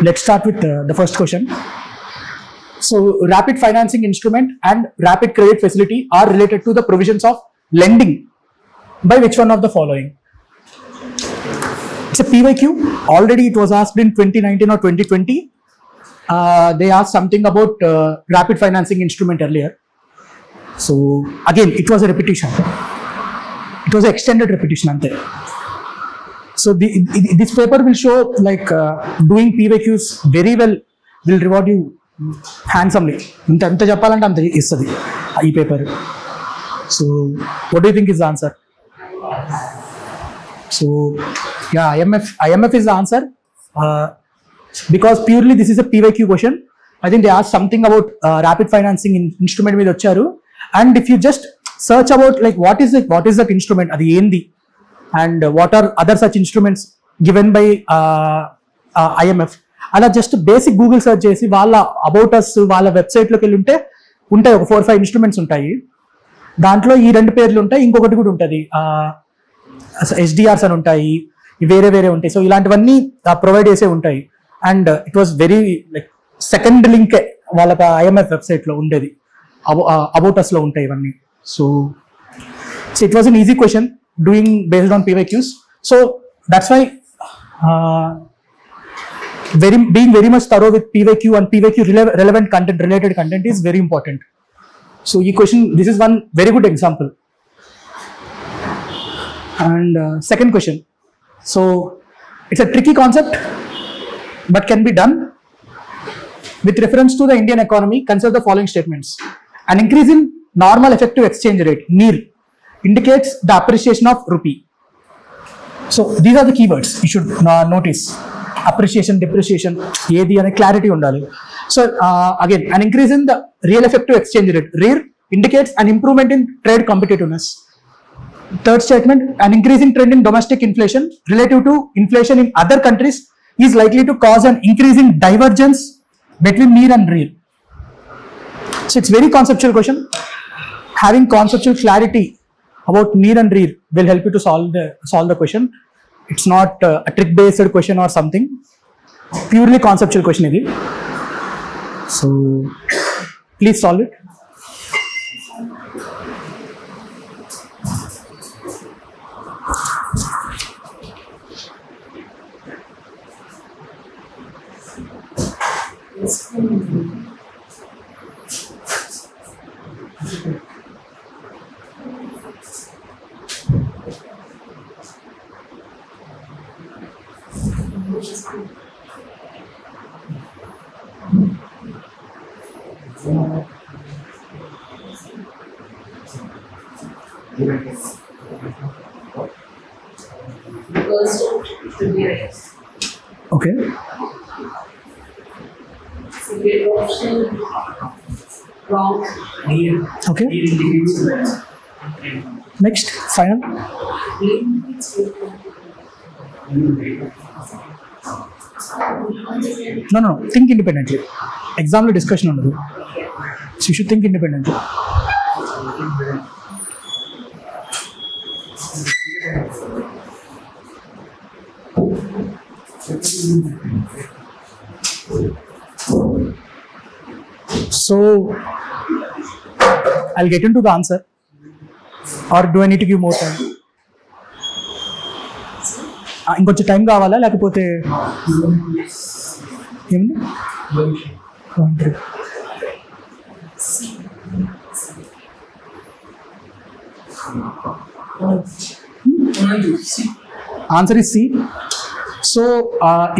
let's start with the first question. So rapid financing instrument and rapid credit facility are related to the provisions of lending by which one of the following? It's a PYQ. Already it was asked in 2019 or 2020. They asked something about rapid financing instrument earlier. So again, it was a repetition. It was an extended repetition. So this paper will show like doing PYQs very well will reward you handsomely. Anta cheppalante anta istadi ee paper. So what do you think is the answer? So yeah, IMF is the answer. Because purely this is a PYQ question. I think they asked something about rapid financing instrument with vacharu, and if you just search about like what is that instrument, adi endi, and what are other such instruments given by IMF, అలా just basic Google search చేసి వాళ్ళ about us వాళ్ళ వెబ్సైట్లోకి వెళ్ళి ఉంటాయి ఒక 4-5 instruments ఉంటాయి. దాంట్లో ఈ 2 పేర్లు ఉంటాయి, ఇంకొకటి కూడా ఉంటుంది, SDRs అని ఉంటాయి, వేరే ఉంటాయి. సో ఇలాంటివన్నీ ప్రొవైడ్ చేసే ఉంటాయి. And it was very like second link వాళ్ళకి IMF వెబ్సైట్లో ఉండేది, అబౌట్ అస్లో ఉంటాయి ఇవన్నీ. So it was an easy question doing based on PYQs. So that's why being very much thorough with PYQ and PYQ relevant content, related content is very important. So this is one very good example. And second question. So it's a tricky concept but can be done. With reference to the Indian economy, consider the following statements. An increase in normal effective exchange rate, NER, indicates the appreciation of rupee. So these are the keywords you should notice. Appreciation, depreciation, ఏది అనే clarity ఉండాలి. So again an increase in the real effective exchange rate, REER, indicates an improvement in trade competitiveness. Third statement, an increasing trend in domestic inflation relative to inflation in other countries is likely to cause an increasing divergence between NER and REER. So it's very conceptual question. Having conceptual clarity about NER and REER will help you to solve the question. It's not a trick based question or something, purely conceptual question idi. So please solve it. Okay. Wrong. Okay. Next, final. No. Think independently. Exam lo discussion ఉండదు. So you should think independently. So I'll get into the answer, or do I need to give more time? ఇంకొంచెం time కావాలా లేకపోతే ఏమండి? Answer is C. So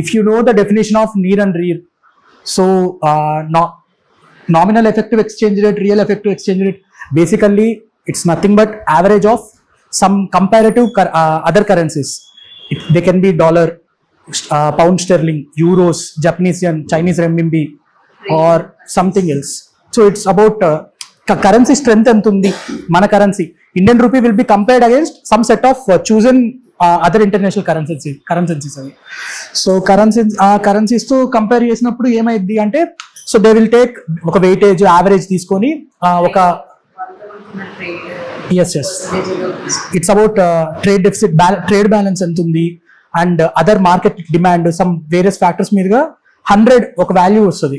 if you know the definition of NER and REER, so nominal effective exchange rate, real effective exchange rate, basically it's nothing but average of some comparative other currencies. They can be dollar, pound sterling, euros, Japanese yen, Chinese renminbi, or something else. So it's about currency strength and mana currency. Indian rupee will be compared against some set of chosen other international currencies. So currencies to compare చేసినప్పుడు ఏమైంది అంటే, so they will take ఒక weightage average తీసుకొని ఒక yes it's about trade deficit, trade balance ఎంత ఉంది, and other market demand, some various factors మీదుగా 100 ఒక వాల్యూ వస్తుంది,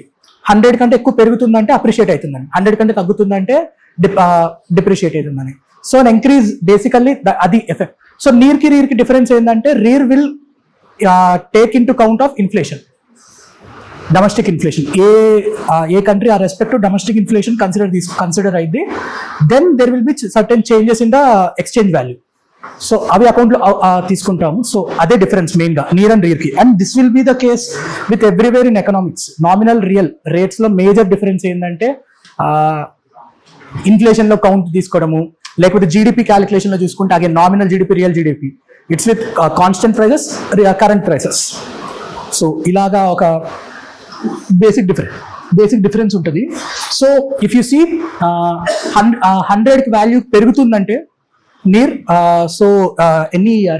100 కంటే ఎక్కువ పెరుగుతుందంటే అప్రిషియేట్ అవుతుందని, 100 కంటే తగ్గుతుందంటే డిప్రిషియేట్ అవుతుందని. సో ఇంక్రీజ్ బేసికల్లీ అది ఎఫెక్ట్. సో నీర్కి డిఫరెన్స్ ఏంటంటే REER will take into count of inflation, domestic inflation. A country ఆ respect to domestic inflation consider అయింది, then there will be certain changes in the exchange value. So అవి అకౌంట్లో తీసుకుంటాము. So అదే difference మెయిన్గా NEER and రీర్కి. And this will be the case with everywhere in economics. Nominal real రేట్స్లో major difference ఏంటంటే ఇన్ఫ్లేషన్లో కౌంట్ తీసుకోవడము, లేకపోతే జీడిపి క్యాలిక్యులేషన్లో చూసుకుంటే అగే nominal GDP, real GDP, it's with constant prices, current prices. So ఇలాగా ఒక బేసిక్ డిఫరెన్స్ ఉంటుంది. సో ఇఫ్ యూ సీ 100కి వాల్యూ పెరుగుతుందంటే near any year,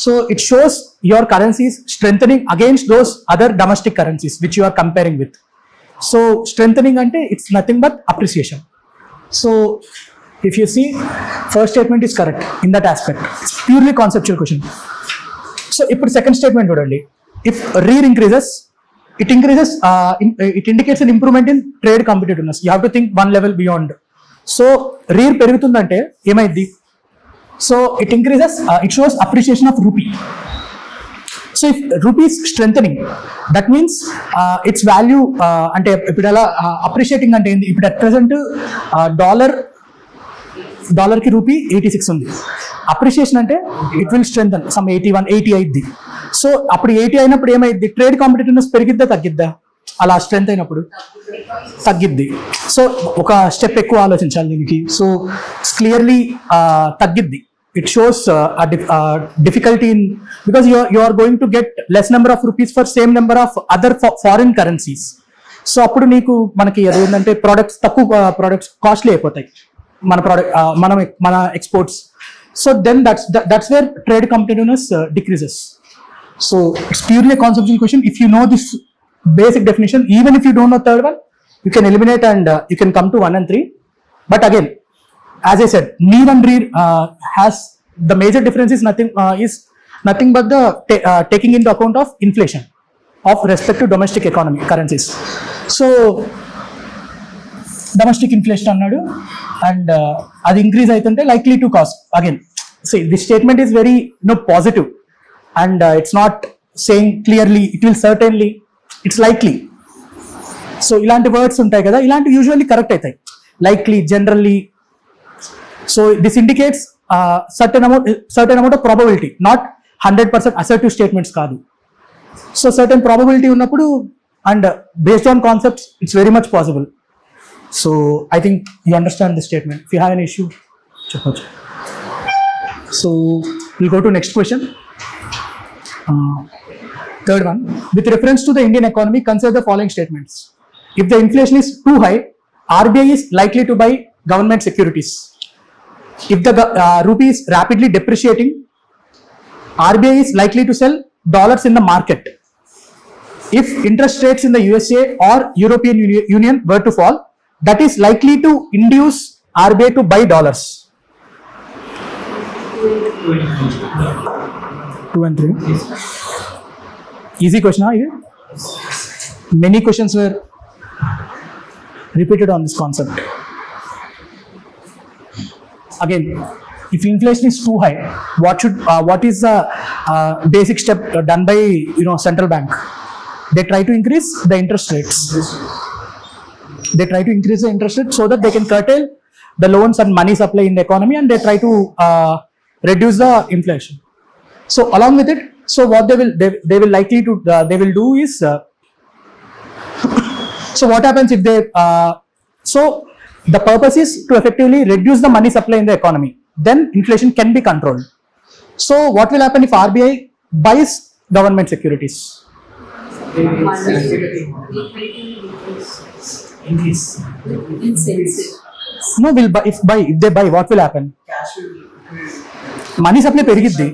so it shows your currencies strengthening against those other domestic currencies which you are comparing with. So strengthening ante it's nothing but appreciation. So if you see, first statement is correct in that aspect. It's purely conceptual question. So ఇప్పుడు second statement చూడండి. If rear increases, it indicates an improvement in trade competitiveness. You have to think one level beyond. So rear పెరుగుతుందంటే ఏమైంది? So it increases, it shows appreciation of rupee. So if rupee is strengthening, that means its value ante ipidala appreciating ante endi, ipudu at present dollar ki rupee 86 undi, appreciation ante it will strengthen some 81 80 aiddi. So appudu 80 ayinappudu emaiddi, trade competitiveness perigidda taggidda, అలా strength అయినప్పుడు తగ్గిద్ది. So ఒక step ఎక్కువ ఆలోచించాలి దీనికి. So clearly తగ్గిద్ది. It shows difficulty in, because you are going to get less number of rupees for same number of other foreign currencies. So అప్పుడు మనకి అదేంటంటే తక్కువ ప్రోడక్ట్స్ కాస్ట్లీ అయిపోతాయి మన exports. So then that's where trade competitiveness decreases. So it's purely conceptual question. If you know this basic definition, even if you don't know third one, you can eliminate and you can come to 1 and 3. But again, as I said, near and rear has the major difference is nothing but the taking into account of inflation of respect to domestic economy currencies. So domestic inflation annadu, and అది increase అయితుంటే likely to cause, again see this statement is very positive, and it's not saying clearly it will certainly, it's likely. So ఇలాంటి words ఉంటాయి కదా, ఇలాంటి usually correct అవుతాయి, likely, generally. So this indicates certain amount of probability, not 100% assertive statements కాదు. So certain probability ఉన్నప్పుడు and based on concepts it's very much possible. So I think you understand this statement. If you have an issue చెప్పచ్చు. So will go to next question. Third one, with reference to the Indian economy, consider the following statements. If the inflation is too high, RBI is likely to buy government securities. If the rupee is rapidly depreciating, RBI is likely to sell dollars in the market. If interest rates in the USA or European Union were to fall, that is likely to induce RBI to buy dollars. 2 and 3. Easy question, huh? Many questions were repeated on this concept. Again, if inflation is too high, what is the basic step done by central bank? They try to increase the interest rates. They try to increase the interest rate so that they can curtail the loans and money supply in the economy, and they try to reduce the inflation. So along with it, so what they will likely to they will do is so what happens if they so the purpose is to effectively reduce the money supply in the economy, then inflation can be controlled. So what will happen if RBI buys government securities? Increase. No, if they buy, what will happen? Money supply perigiddi.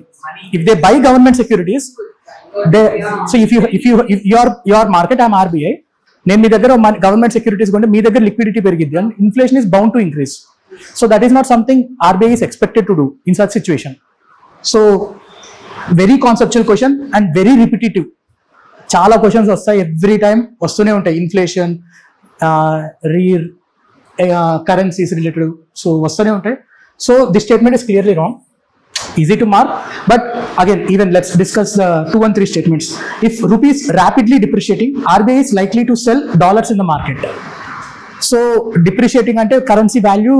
If they buy government securities, so if your market, I am RBI, నేను మీ దగ్గర government securities కొంటే మీ దగ్గర liquidity పెరిగిద్ది, and inflation is bound to increase. So that is not something RBI is expected to do in such situation. So very conceptual question and very repetitive. చాలా questions వస్తాయి, every time వస్తూనే ఉంటాయి. Inflation, రీ currencies related, so వస్తూనే ఉంటాయి. So this statement is clearly wrong. Easy to mark, but again, even let's discuss the 2 and 3 statements. If rupee is rapidly depreciating, RBI is likely to sell dollars in the market. So depreciating ante currency value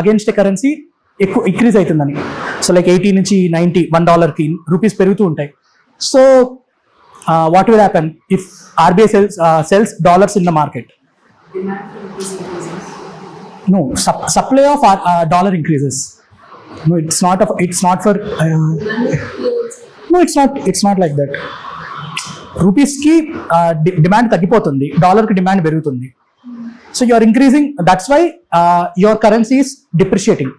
against a currency increase aitundani. So like 80 నుంచి 90 $1 కి rupees పెరుగుతూ ఉంటాయి. So what will happen if RBI sells dollars in the market? No, supply of dollar increases. No, it's not for no, it's not like that. Rupees ki demand తగ్గిపోతుంది, dollar కి demand పెరుగుతుంది. So you are increasing, that's why your currency is depreciating.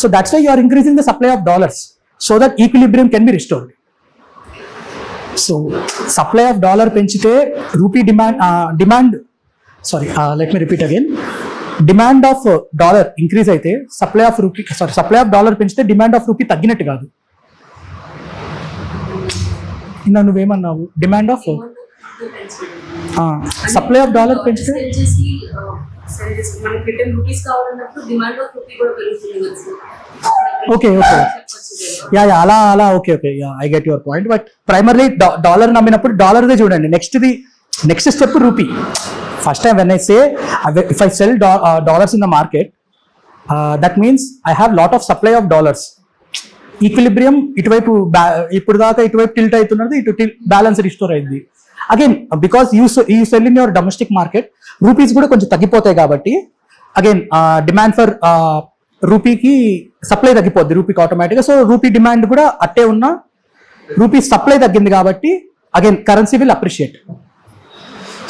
So that's why you are increasing the supply of dollars so that equilibrium can be restored. So supply of dollar పెంచితే rupee demand sorry, let me repeat again. Demand of dollar increase అయితే supply of dollar పెంచితే demand of rupee తగ్గినట్టు కాదు. ఇంకా నువ్వేమన్నావు, demand of supply of dollar పెంచితే okay అలా okay I get your point. But primarily dollar నమ్మినప్పుడు డాలర్దే చూడండి. Next step rupee. First time when I say if I sell dollars in the market, that means I have lot of supply of dollars. Equilibrium ఇటువైపు ఇప్పుడు దాకా ఇటువైపు tilt అవుతున్నది, ఇటు balance restore అయింది. Again because you cell in your domestic market, rupees కూడా కొంచెం తగ్గిపోతాయి కాబట్టి అగైన్ డిమాండ్ ఫర్ రూపీకి సప్లై తగ్గిపోద్ది రూపీకి ఆటోమేటిక్గా. సో రూపీ డిమాండ్ కూడా అట్టే ఉన్న రూపీ సప్లై తగ్గింది కాబట్టి again currency will appreciate.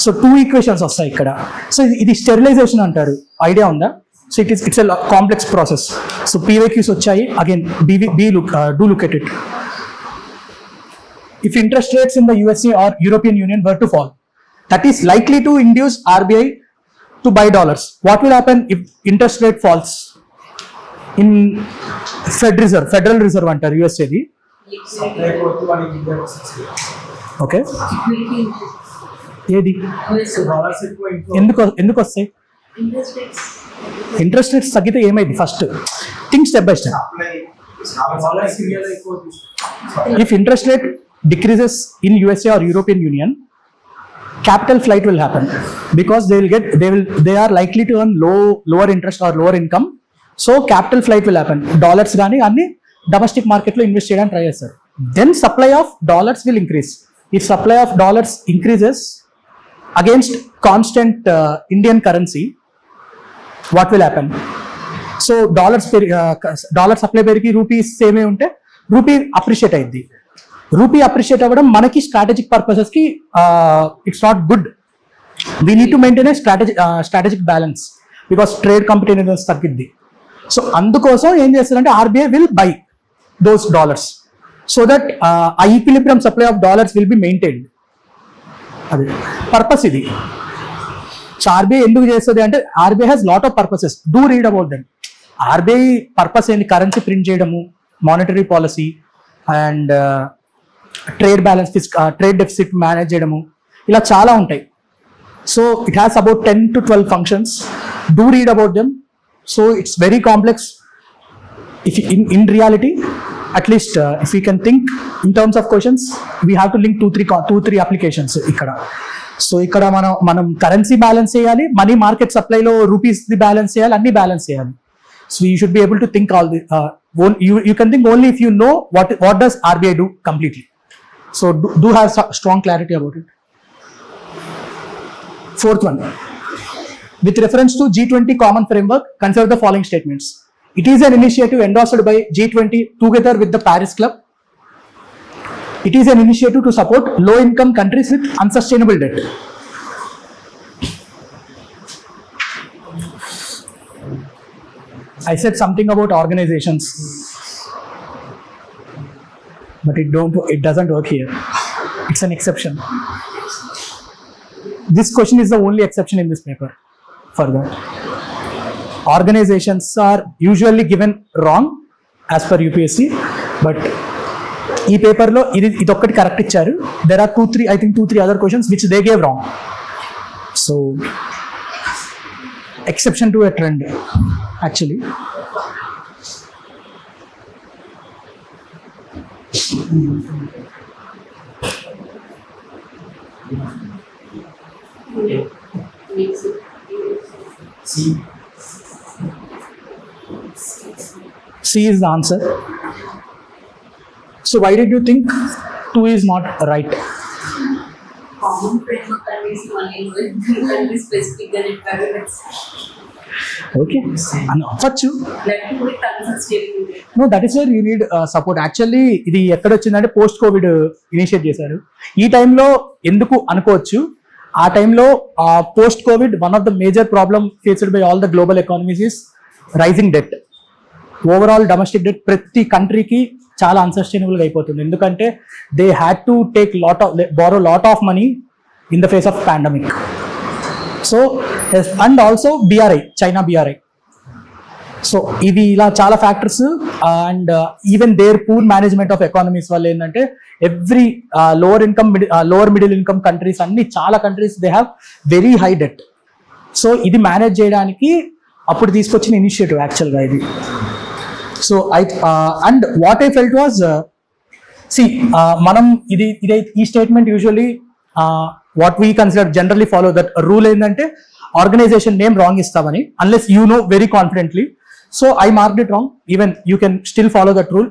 So 2 equations వస్తాయి ఇక్కడ. సో ఇది స్టెరిలైజేషన్ అంటారు, ఐడియా ఉందా? So it's a complex process. So PYQs వచ్చాయి, again do look at it. If interest rates in the USA or European Union were to fall, that is likely to induce RBI to buy dollars. What will happen if interest rate falls in Federal Reserve అంటారు USAది. Okay, ఏది ఎందుకు వస్తాయి? Interest rates తగ్గితే ఏమైంది? First think step by step. If interest rate decreases in USA or European Union, capital flight will happen because they are likely to earn lower interest or lower income. So capital flight will happen. Dollars కానీ అన్ని domestic మార్కెట్లో invest చేయడానికి try చేస్తారు. Then supply of dollars will increase. If supply of dollars increases against constant Indian currency, what will happen? So dollar supply perigi rupees same unte rupee appreciate ayyidi. Rupee appreciate avadam manaki strategic purposes ki it's not good. We need to maintain a strategic balance because trade competitiveness taggiddi. So andukosam em chestarante RBI will buy those dollars so that a equilibrium supply of dollars will be maintained. అది purpose ఇది. So RBI ఎందుకు చేస్తుంది అంటే RBI has lot of purposes. Do read about them. RBI purpose ఏంటి? Currency print చేయడము, monetary policy and trade balance, trade deficit manage చేయడము, ఇలా చాలా ఉంటాయి. So it has about 10 to 12 functions. Do read about them. So it's very complex. If in reality at least if we can think in terms of questions, we have to link 2-3 applications ikkada. So ikkada manam currency balance cheyali, money market supply lo rupees the balance cheyali, anni balance cheyali. So you should be able to think all the you can think only if you know what does RBI do completely. So do have strong clarity about it. Fourth one, with reference to G20 common framework, consider the following statements. It is an initiative endorsed by G20 together with the Paris Club. It is an initiative to support low-income countries with unsustainable debt. I said something about organizations, but it doesn't work here. It's an exception. This question is the only exception in this paper for that. Organizations are usually given wrong as per UPSC, but ఈ పేపర్లో ఇది ఒక్కటి correct ఇచ్చారు. There are 2-3 other questions which they gave wrong. So exception to a trend actually. C is the answer. So why did you think 2 is not right? Common framework countries only country specific requirements. Okay, అవ్వచ్చు. No, that is where you need support. Actually ఇది ఎక్కడ వచ్చిందంటే post Covid initiate చేశారు. ఈ టైంలో ఎందుకు అనుకోవచ్చు, ఆ టైంలో post covid one of the major problem faced by all the global economies is rising debt. Overall domestic debt ప్రతి కంట్రీకి చాలా అన్సస్టైనబుల్గా అయిపోతుంది. ఎందుకంటే they had to take borrow lot of money in the face of pandemic. So and also BRI, China BRI. So ఇవి ఇలా చాలా factors. And even there poor management of economies వల్ల ఏంటంటే every lower middle income countries, అన్ని చాలా countries they have very high debt. So ఇది manage చేయడానికి అప్పుడు తీసుకొచ్చిన ఇనిషియేటివ్ యాక్చువల్గా ఇది. So and what I felt was మనం ఈ statement usually what we consider generally follow that rule ఏంటంటే ఆర్గనైజేషన్ నేమ్ రాంగ్ ఇస్తామని, unless you know very confidently. So I marked it wrong. Even you can still follow that rule.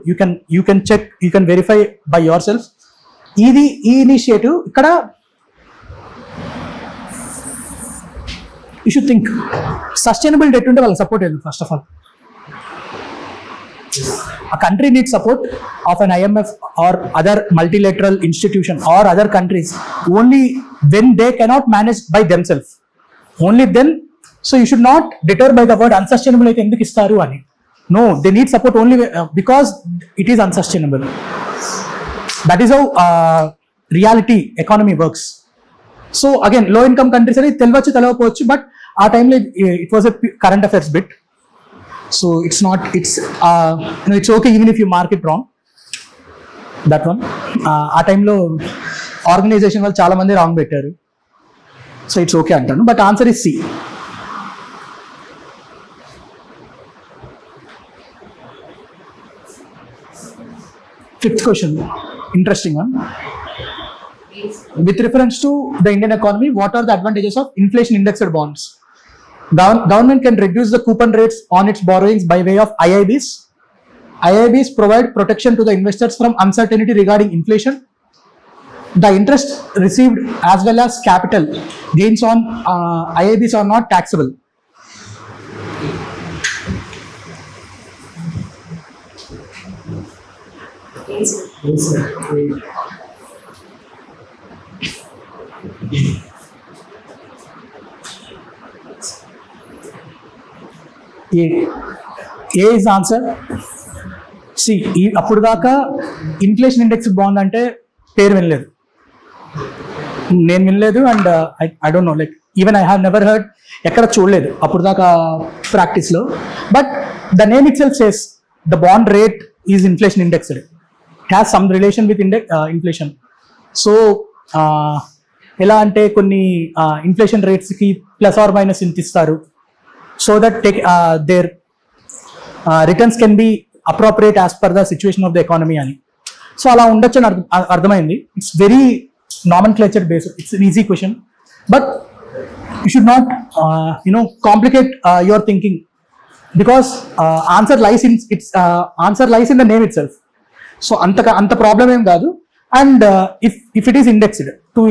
You can check, you can verify by yourself. ఈ initiative ఇక్కడ you should think sustainable debt ఉంటే వాళ్ళకి support లేదు. First of all a country needs support of an IMF or other multilateral institution or other countries only when they cannot manage by themselves. Only then. So you should not deter by the word unsustainable aithe enduku istaru ani. No, they need support only because it is unsustainable. That is how reality economy works. So again, low income countries ani telvachu telavapochu, but ఆ టైంలో it was a current affairs bit. So it's not, it's okay even if you mark it wrong. That one. ఆ టైంలో organisation వాళ్ళు చాలా మంది wrong పెట్టారు. So it's okay అంటాను, but answer is C. Fifth question, interesting one. With reference to the Indian economy, what are the advantages of inflation indexed bonds? Government can reduce the coupon rates on its borrowings by way of IIBs. IIBs provide protection to the investors from uncertainty regarding inflation. The interest received as well as capital gains on IIBs are not taxable. A is answer. C అప్పుడు దాకా inflation index bond అంటే పేరు వినలేదు, నేను వినలేదు. And I don't know, like even I have never heard, ఎక్కడ చూడలేదు అప్పుడు దాకా ప్రాక్టీస్లో. But the name itself says the bond rate is inflation indexed. It has some relation with inflation. So ఎలా అంటే కొన్ని ఇన్ఫ్లేషన్ రేట్స్కి ప్లస్ ఆర్ మైనస్ ఇంత ఇస్తారు, so that their returns can be appropriate as per the situation of the economy ani. So ala undachu ani ardhamaindi. It's very nomenclature based. It's an easy question, but you should not complicate your thinking, because answer lies in the name itself. So anta problem em kaadu. And if it is indexed to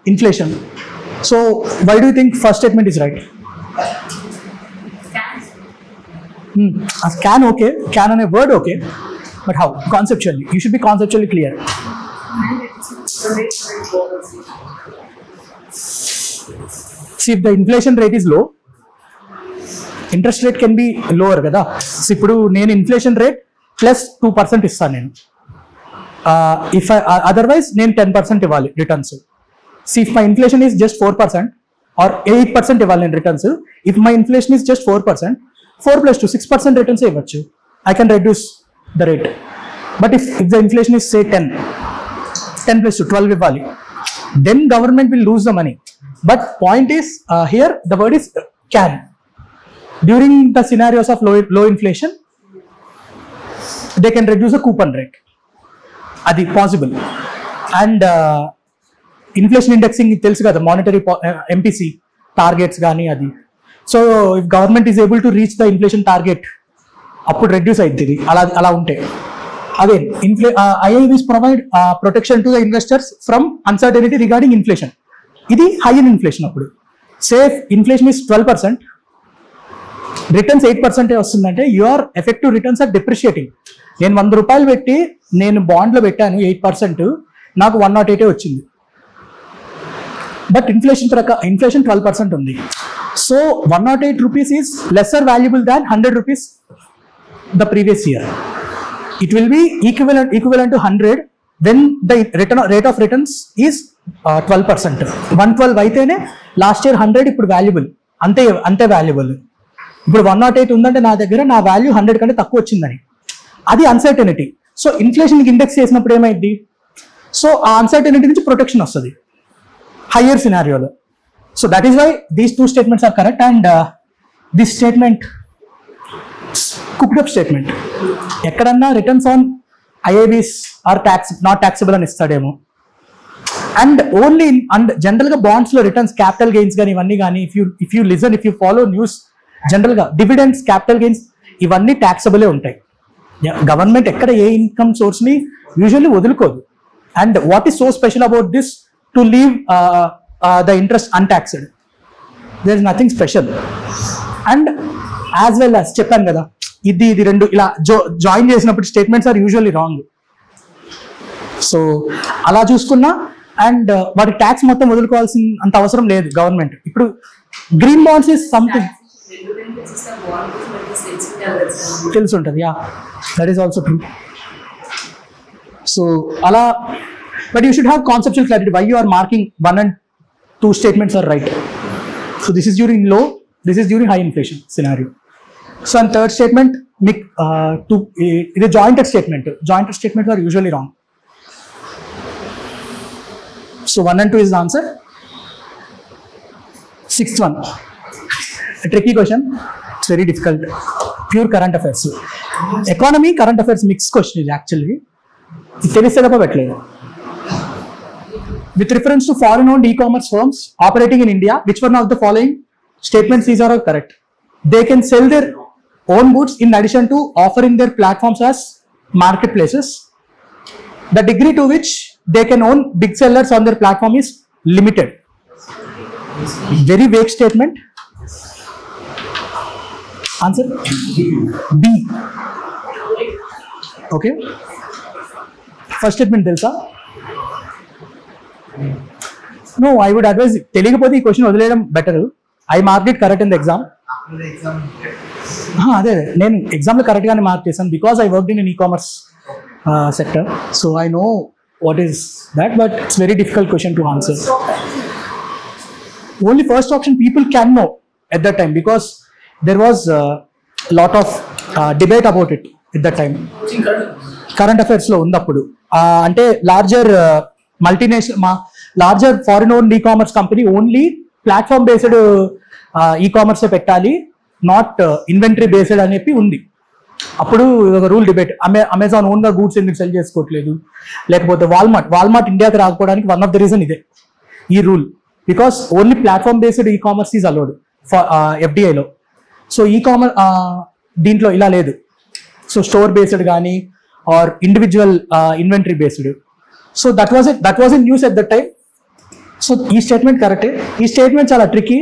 inflation, so why do you think first statement is right? Can okay, can on a word okay, but how? Conceptually, you should be conceptually clear. See, if the inflation rate is low, interest rate can be lower kada. So ippudu nenu inflation rate plus 2% istanu nenu. If otherwise nenu 10% ivali returns. See, if my inflation is just 4% or 8% ఇవ్వాలి నేను returns. If my inflation is just 4%, 4 + 2 6% returns ఇవ్వచ్చు. I can reduce the rate. But if the inflation is say 10 plus 2, 12 ఇవ్వాలి, then government will lose the money. But point is, here the word is can. During the scenarios of low inflation, they can reduce the coupon rate. Adi possible. And inflation indexing తెలుసు కదా, monetary MPC targets గానీ అది. So if government is able to reach the inflation target, అప్పుడు reduce అవుతుంది. అలా ఉంటే again IIBs provide protection to the investors from uncertainty regarding inflation. ఇది high in inflation అప్పుడు. Say if inflation is 12%, returns 8% వస్తుందంటే your effective returns are depreciating. నేను 100 రూపాయలు పెట్టి నేను బాండ్లో పెట్టాను 8%, నాకు 108 వచ్చింది. బట్ ఇన్ఫ్లేషన్ 12% ఉంది. So 108 rupees is lesser valuable than 100 rupees the previous year. It will be equivalent to 100 when the rate of returns is 12%. 112 అయితేనే లాస్ట్ ఇయర్ 100 ఇప్పుడు వాల్యుబుల్, అంతే వాల్యుబుల్. ఇప్పుడు 108 ఉందంటే నా దగ్గర నా వాల్యూ 100 కంటే తక్కువ వచ్చిందని, అది అన్సర్టనిటీ. సో ఇన్ఫ్లేషన్ ఇండెక్స్ చేసినప్పుడు ఏమైంది, సో ఆ అన్సర్టనిటీ నుంచి ప్రొటెక్షన్ వస్తుంది హయ్యర్ సినారియోలో. So that is why these 2 statements are correct. And this statement cooked up statement. ఎక్కడన్నా returns on IIBs are not taxable అని ఇస్తాడేమో. అండ్ ఓన్లీ అండ్ జనరల్గా బాండ్స్లో రిటర్న్స్ క్యాపిటల్ గెయిన్స్ కానీ ఇవన్నీ కానీ ఇఫ్ యూ ఫాలో న్యూస్, జనరల్గా dividends, capital gains ఇవన్నీ ట్యాక్సబులే ఉంటాయి. గవర్నమెంట్ ఎక్కడ ఏ ఇన్కమ్ సోర్స్ని యూజువల్లీ వదులుకోదు. And what is so special about this to leave the interest untaxed? There is nothing special. And as well as చెప్పాను కదా, ఇది రెండు ఇలా జాయిన్ చేసినప్పుడు statements are usually wrong. So అలా చూసుకున్నా అండ్ వాటి ట్యాక్స్ మొత్తం వదులుకోవాల్సిన అంత అవసరం లేదు గవర్నమెంట్. ఇప్పుడు గ్రీన్ బాండ్స్ ఇస్ సంథింగ్ తెలిసి ఉంటుంది. Yeah, that is also true. So అలా, but you should have conceptual clarity why you are marking 1 and 2 statements are right. So this is during low, this is during high inflation scenario. So and third statement, it is jointed statement. Jointed statements are usually wrong. So 1 and 2 is the answer. Sixth one, a tricky question. It's very difficult. Pure current affairs. Economy, current affairs mixed question is actually. With reference to foreign-owned e-commerce firms operating in India, which one of the following statements these are all correct? They can sell their own goods in addition to offering their platforms as marketplaces. The degree to which they can own big sellers on their platform is limited. Very vague statement. Answer B. Okay. First statement తెలుసా? No, I would advise తెలియకపోతే ఈ question వదిలేయడం better. I mark it correct in the exam. అదే నేను ఎగ్జామ్లో కరెక్ట్గానే mark చేశాను because I worked in e commerce sector. So I know what is that, but it's very difficult question to answer. Only first option people can know at that time because there was a lot of debate about it at that time. Current affairs లో ఉన్నప్పుడు అంటే larger larger foreign owned ecommerce company only platform based ecommerce పెట్టాలి, not inventory based అని చెప్పి ఉంది. అప్పుడు ఒక rule debate, Amazon ఓన్గా గూడ్స్ ఎందుకు సెల్ చేసుకోవట్లేదు, లేకపోతే వాల్మార్ట్ ఇండియాకి రాకపోవడానికి వన్ ఆఫ్ ద రీజన్ ఇదే, ఈ rule. Because only platform based e-commerce is allowed ఎఫ్డిఐలో. సో ఈ-కామర్స్ దీంట్లో ఇలా లేదు. సో స్టోర్ బేస్డ్ కానీ or individual inventory based. So that was in news at that time. So ఈ స్టేట్మెంట్ కరెక్టే. ఈ స్టేట్మెంట్ చాలా ట్రికీ.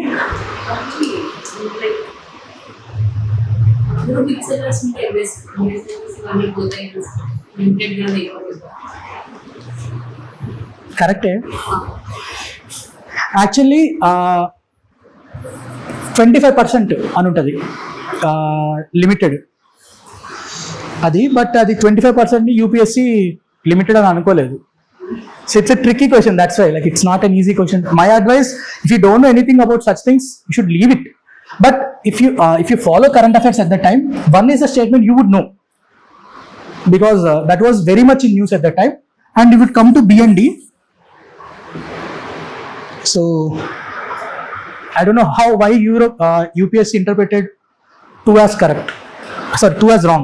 కరెక్టే. యాక్చువల్లీ 25% అని ఉంటుంది లిమిటెడ్ అది, బట్ అది 25% యూపీఎస్సీ లిమిటెడ్ అని అనుకోలేదు. So it's a tricky question, that's why like it's not an easy question. My advice, if you don't know anything about such things, you should leave it. But if you follow current affairs at the time, one is a statement you would know. because that was very much in news at that time. And we would come to BND. So I don't know why UPSC interpreted 2 as correct, sorry, 2 as wrong,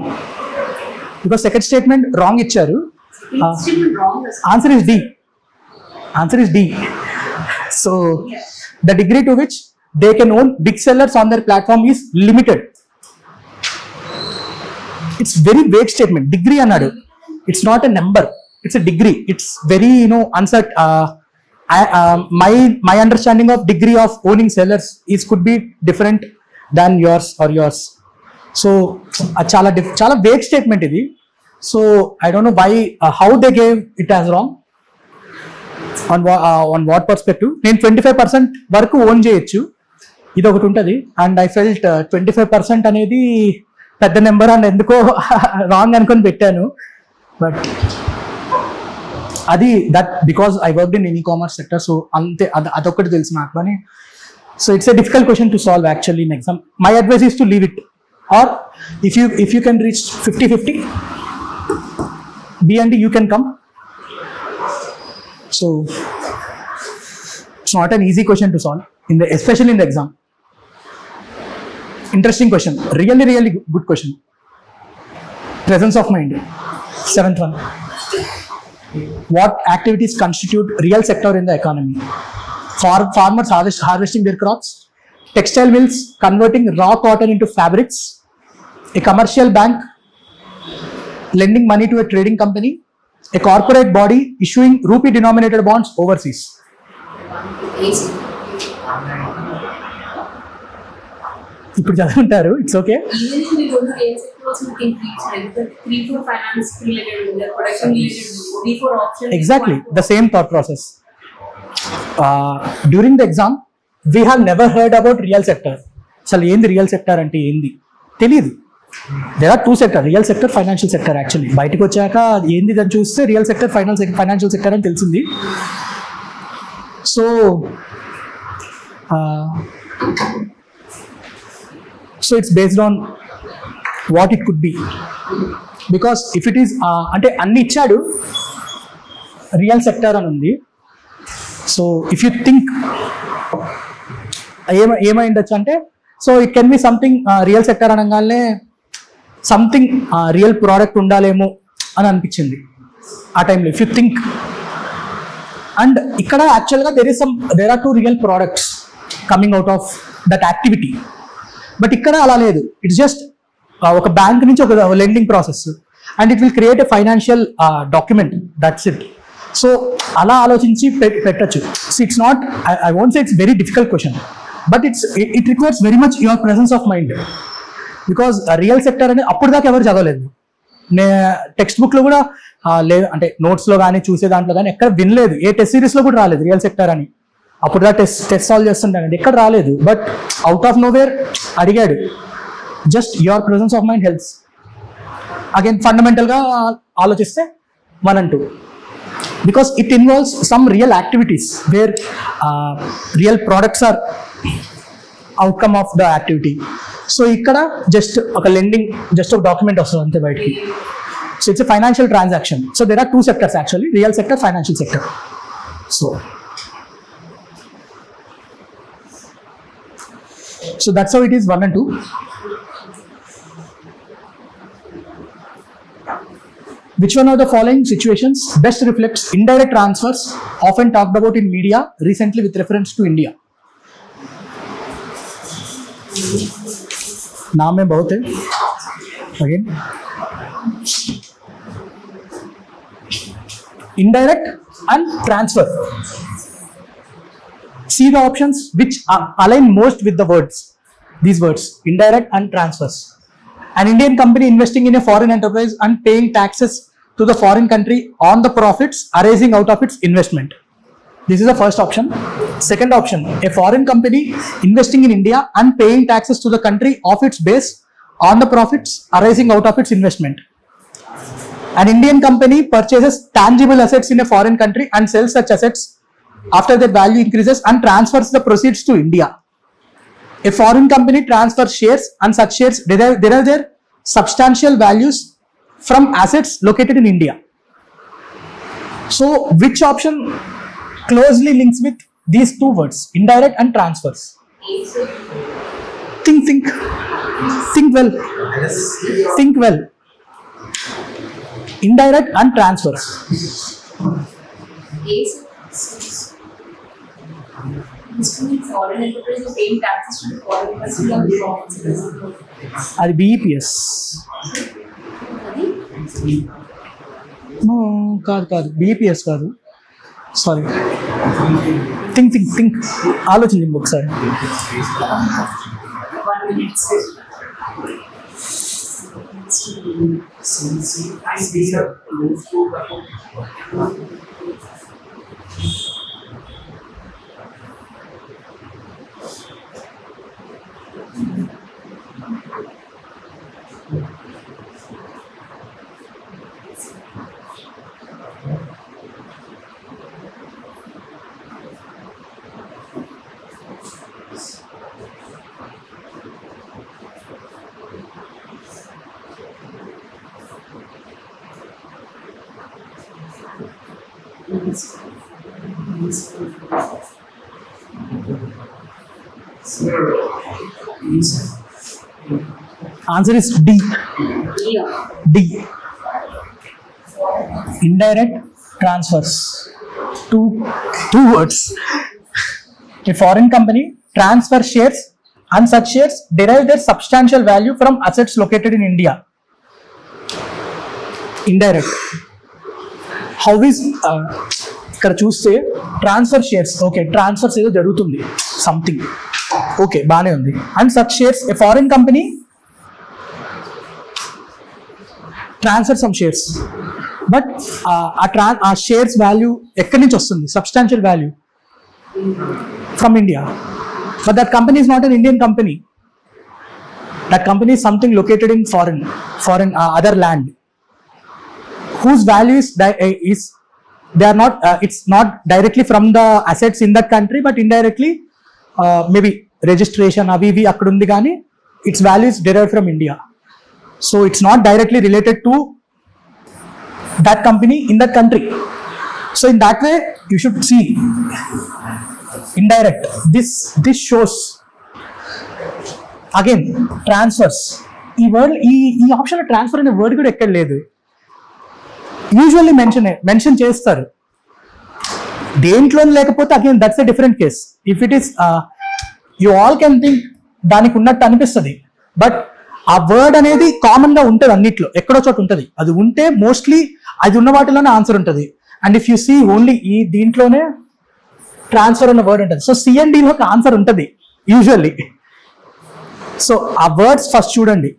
because second statement wrong icharu. Answer is D. Answer is D. So the degree to which they can own big sellers on their platform is limited. It's very vague statement. Degree anadu. It's not a number. It's a degree. It's very uncertain. My understanding of degree of owning sellers could be different than yours or yours. So chala vague statement idi. So I don't know why how they gave it as wrong. On what perspective? నేను 25% వరకు own చేయొచ్చు, ఇది ఒకటి ఉంటుంది. And I felt 25% అనేది పెద్ద number అని ఎందుకో రాంగ్ అనుకొని పెట్టాను. బట్ అది that because I worked in e commerce sector, so అంతే, అదొక్కటి తెలుసు నాకు అని. So it's a difficult question to solve actually in exam. My advice is to leave it, or if you can reach 50-50 B&D, you can come. So it's not an easy question to solve, especially in the exam. Interesting question, really good question. Presence of mind, 7th one. What activities constitute real sector in the economy? Farmers harvesting their crops, textile mills converting raw cotton into fabrics, a commercial bank lending money to a trading company, a corporate body issuing rupee denominated bonds overseas. ఇప్పుడు చదువుంటారు, it's okay. Exactly the same thought process. During the exam we have never heard about real sector. అసలు ఏంది real sector అంటే ఏంది తెలియదు. There are 2 sectors, real sector, financial sector. Actually బయటకు వచ్చాక ఏంది దాన్ని చూస్తే రియల్ సెక్టర్, ఫైనాన్షియల్ సెక్టర్ అని తెలిసింది. So it's based on what it could be, because if it is అంటే అన్ని ఇచ్చాడు, రియల్ సెక్టర్ అని ఉంది. సో ఇఫ్ యూ థింక్ ఏమై ఉండొచ్చు అంటే, so it can be something real sector అనగానే సంథింగ్ రియల్ ప్రోడక్ట్ ఉండాలేమో అని అనిపించింది ఆ టైంలో, ఇఫ్ యూ థింక్. అండ్ ఇక్కడ యాక్చువల్గా there are 2 real products coming out of that activity. But ఇక్కడ అలా లేదు, ఇట్స్ జస్ట్ ఒక బ్యాంక్ నుంచి ఒక lending process, and it will create a financial document, that's it. So అలా ఆలోచించి పెట్టచ్చు. So it's not, I won't say it's very difficult question, but it requires very much your presence of mind. Because real sector అని అప్పుడు దాకా ఎవరు చదవలేదు. Text బుక్లో కూడా లేదు, అంటే నోట్స్లో కానీ చూసే దాంట్లో కానీ ఎక్కడ వినలేదు. ఏ టెస్ట్ సిరీస్లో కూడా రాలేదు రియల్ సెక్టర్ అని. అప్పుడు దా టెస్ట్ సాల్వ్ చేస్తుంటానండి, ఎక్కడ రాలేదు. బట్ అవుట్ ఆఫ్ నోవేర్ అడిగాడు. Just your presence of mind helps. Again ఫండమెంటల్గా ఆలోచిస్తే 1 and 2, because it involves some real activities where real products are outcome of the activity. So ikkada just oka lending, just a document vastadu ante bayatiki. So it's a financial transaction. So there are 2 sectors actually, real sector, financial sector. So that's how it is, 1 and 2. Which one of the following situations best reflects indirect transfers often talked about in media recently with reference to India? नाम में बहुत है again. Indirect and transfer. See the options which align most with the words. These words, indirect and transfers. An Indian company investing in a foreign enterprise and paying taxes to the foreign country on the profits arising out of its investment. This is the first option. Second option, a foreign company investing in India and paying taxes to the country of its base on the profits arising out of its investment. An Indian company purchases tangible assets in a foreign country and sells such assets after their value increases and transfers the proceeds to India. A foreign company transfers shares and such shares derive their substantial values from assets located in India. So which option closely links with these two words, indirect and transfers? Think well. Indirect and transfers. Foreign enterprise paying taxes to the foreign person on the profits. అది BEPS. No, కాదు BEPS కాదు. Sorry. Think ఆలోచించండి ఒకసారి. 1 minute. Answer is D. Indirect transfers. Two words. A foreign company transfers shares and such shares derive their substantial value from assets located in India. Indirect. How is ఇక్కడ చూస్తే transfer shares, okay transfers ఏదో జరుగుతుంది something, okay బాగానే ఉంది. And such shares, A foreign company transfer some shares, but ఆ shares value ఎక్కడి నుంచి వస్తుంది? Substantial value from India. But that company is not an Indian company. That company is something located in foreign other land, whose value is they are not it's not directly from the assets in that country, but indirectly maybe registration avi akkada undi gaani its value is derived from India. So it's not directly related to that company in that country. So in that way you should see indirect. This shows again transfers. ఈ word ఈ option transfer అనే word కూడా ఎక్కడ లేదు. Usually mention చేస్తారు, దేంట్లో లేకపోతే again that's a different case. If it is you all can think దానికి ఉన్నట్టు అనిపిస్తుంది, బట్ ఆ వర్డ్ అనేది కామన్ గా ఉంటుంది అన్నిట్లో, ఎక్కడో చోట ఉంటుంది. అది ఉంటే మోస్ట్లీ అది ఉన్న వాటిలోనే ఆన్సర్ ఉంటుంది. And if you see only ఈ దీంట్లోనే ట్రాన్స్ఫర్ అన్న వర్డ్ ఉంటుంది. సో సిఎన్డిలో ఒక ఆన్సర్ ఉంటుంది యూజువల్లీ. సో ఆ వర్డ్స్ ఫస్ట్ చూడండి,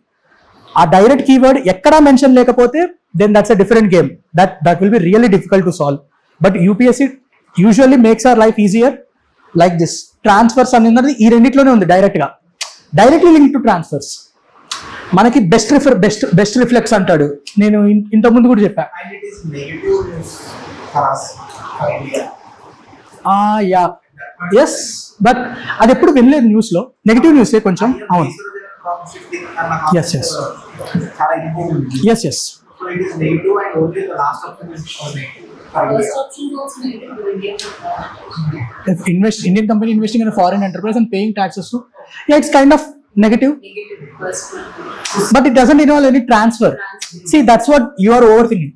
ఆ డైరెక్ట్ కీవర్డ్ ఎక్కడా మెన్షన్ లేకపోతే then that's a different game. That will be really difficult to solve. But UPSC usually makes our life easier like this. Transfers అనేది ఈ రెండిట్లోనే ఉంది డైరెక్ట్లీ లింక్ టు ట్రాన్స్ఫర్స్. మనకి best reflex అంటాడు, నేను ఇంతకుముందు కూడా చెప్పా. యా ఎస్, బట్ అది ఎప్పుడు వినలేదు న్యూస్ లో. నెగిటివ్ న్యూసే కొంచెం. అవును, yes. So it is negative and only the last option is negative. First option is also negative to India. If Indian company investing in a foreign enterprise and paying taxes to, yeah, it's kind of negative. First one. But it doesn't involve any transfer. See, that's what you are overthinking.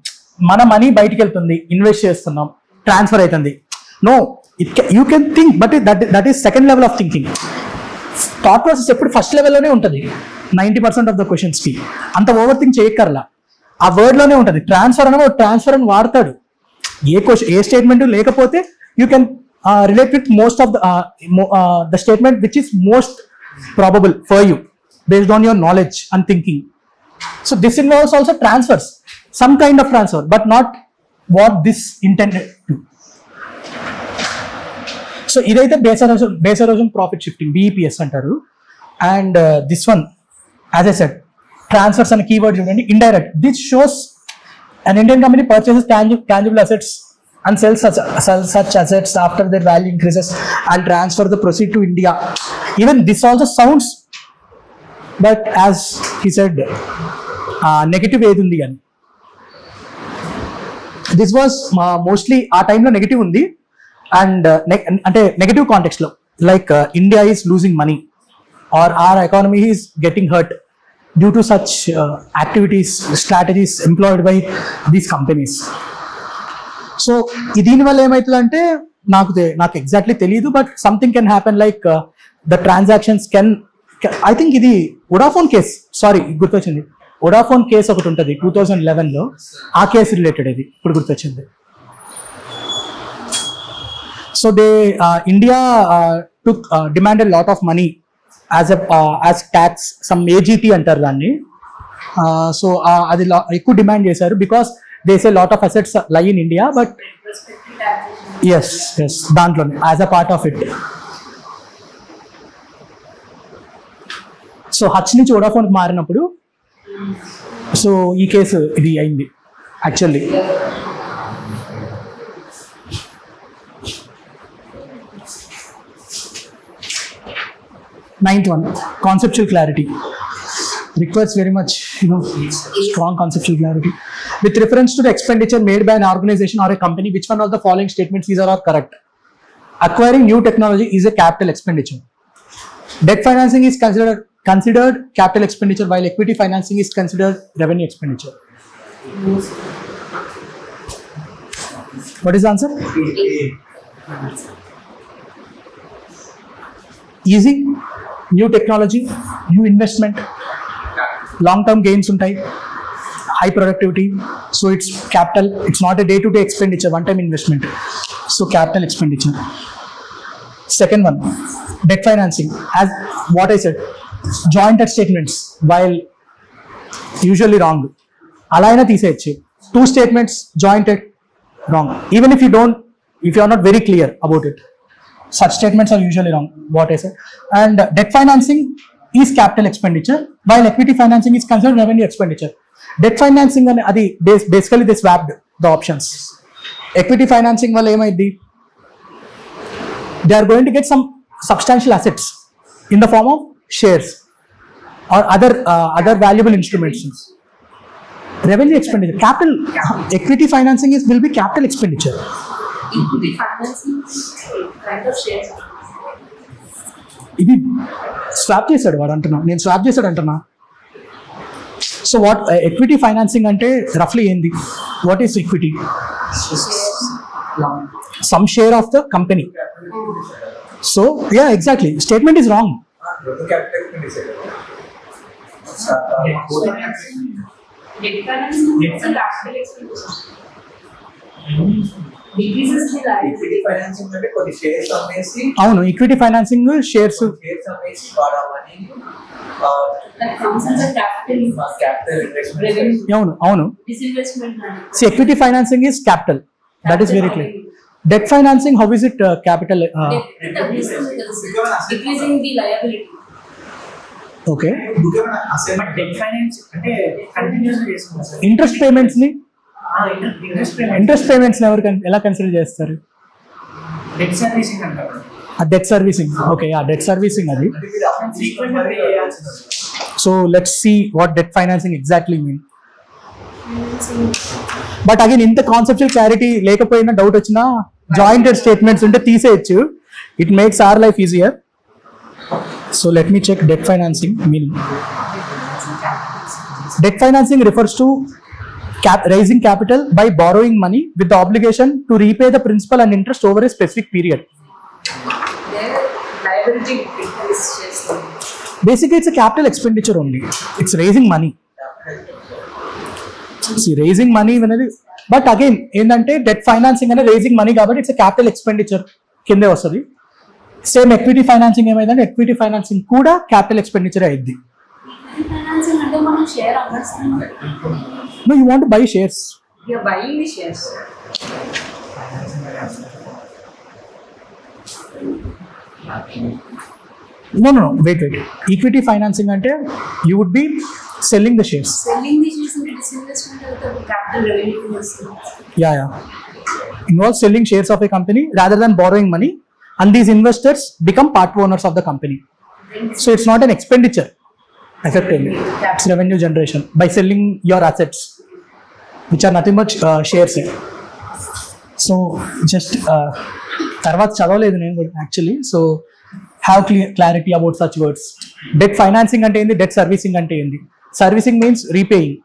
మన money బయటికి వెళ్తుంది, invest చేస్తున్నాం, transfer అవుతుంది. No, you can think, but that is second level of thinking. Thought process ఎప్పుడు first లెవెల్లోనే ఉంటుంది 90% of the క్వశ్చన్స్కి. అంత ఓవర్ థింక్ చేయక్కర్లా, ఆ వర్డ్లోనే ఉంటుంది. ట్రాన్స్ఫర్ అని ట్రాన్స్ఫర్ అని వాడతాడు. ఏ స్టేట్మెంట్ లేకపోతే you can relate with most of the statement which is most probable for you based on your knowledge and thinking. So this involves also transfers, some kind of transfer, but not what this intended to. So idaithe base erosion profit shifting BEPS antaru. And this one, as I said, transfers and keyword chudandi, indirect. This shows an Indian company purchases tangible assets and sells such assets after their value increases and transfer the proceed to India. Even this also sounds, but as he said, negative edu undi ani. This was mostly ఆ టైంలో negative ఉంది. And అంటే negative context లో like India is losing money or or economy is getting hurt due to such activities strategies employed by these companies. So దీనివల్ల ఏమవుతుందంటే నాకు exactly తెలియదు, but something can happen like the transactions can I think ఇది Vodafone case, sorry గుర్తొచ్చింది, Vodafone case ఒకటి ఉంటుంది 2011లో, ఆ కేసు రిలేటెడ్ ఇది ఇప్పుడు గుర్తొచ్చింది. So they India took demanded lot of money as tax, some AGT అంటారు దాన్ని. సో అది ఎక్కువ డిమాండ్ చేశారు because they say lot of assets lie in India, but ఎస్ దాంట్లోనే as a part of it. So Hutch నుంచి Vodafone మారినప్పుడు so ఈ కేసు ఇది అయింది actually. Ninth one, conceptual clarity. Requires very much, strong conceptual clarity. With reference to the expenditure made by an organization or a company, which one of the following statements these are correct? Acquiring new technology is a capital expenditure. Debt financing is considered capital expenditure, while equity financing is considered revenue expenditure. What is the answer? Easy. New technology, new investment, long-term gains ఉంటాయి, high productivity, so it's capital. It's not a day-to-day expenditure, one-time investment, so capital expenditure. Second one, debt financing, as what I said, jointed statements, while usually wrong. అలా అయినా తీసేయచ్చు. 2 statements jointed, wrong. Even if you are not very clear about it, such statements are usually wrong, what I said. And debt financing is capital expenditure, while equity financing is considered revenue expenditure. Debt financing and adi basically they swapped the options. Equity financing valla emaidi, they are going to get some substantial assets in the form of shares or other valuable instruments. Revenue expenditure, capital equity financing will be capital expenditure. Equity financing kind of shares. ఇది swap చేశాడు వాడు అంటున్నా, నేను swap చేశాడు అంటున్నా. So what equity financing అంటే రఫ్లీ ఏంది? What is equity? Some share of the company. So yeah exactly, statement is wrong. Debt financing is a capital expenditure. Decreases the liability. Financing అంటే కొన్ని షేర్స్ అమ్మేసి, అవును, ఈక్విటీ ఫైనాన్సింగ్ షేర్స్ అమ్మేసి వాడాలని That comes under capital investment. revenue. అవును. Disinvestment money. So equity financing is capital, that is very clear. Debt financing, how is it capital? Decreasing the liability. Okay. But debt finance అంటే continues చేసుకుంటారు. Interest payments ని ఎలా consider చేస్తారు? Debt servicing అంటారు. Debt servicing, okay, debt servicing అది. So let's see what debt financing exactly mean. But again ఇంత conceptual clarity లేకపోయినా doubt వచ్చినా జాయింటెడ్ స్టేట్మెంట్స్ ఉంటే తీసేయచ్చు. It makes our life easier. So let me check debt financing meaning. Debt financing refers to raising capital by borrowing money with the obligation to repay the principal and interest over a specific period. Their liability is just. Basically, it's a capital expenditure only. It's raising money. See, raising money, but again, ఏంటంటే debt financing and raising money కాబట్టి it's a capital expenditure కిందే వస్తుంది. Same equity financing ఏమైందంటే equity financing కూడా capital expenditure అయింది. Financing under మనం share understand. No, you want to buy shares. You are buying the shares. No. Wait. Equity financing ante you would be selling the shares. Selling the shares into disinvestment of the capital revenue investment. Yeah. Involves selling shares of a company rather than borrowing money, and these investors become part owners of the company. So it's not an expenditure. Effectively, it's revenue generation by selling your assets, which are nothing but shares. So just తర్వాత చదవలేదు నేను కూడా actually. So have clarity about such words. Debt financing అంటే ఏంది, debt servicing అంటే ఏంది. Servicing means repaying.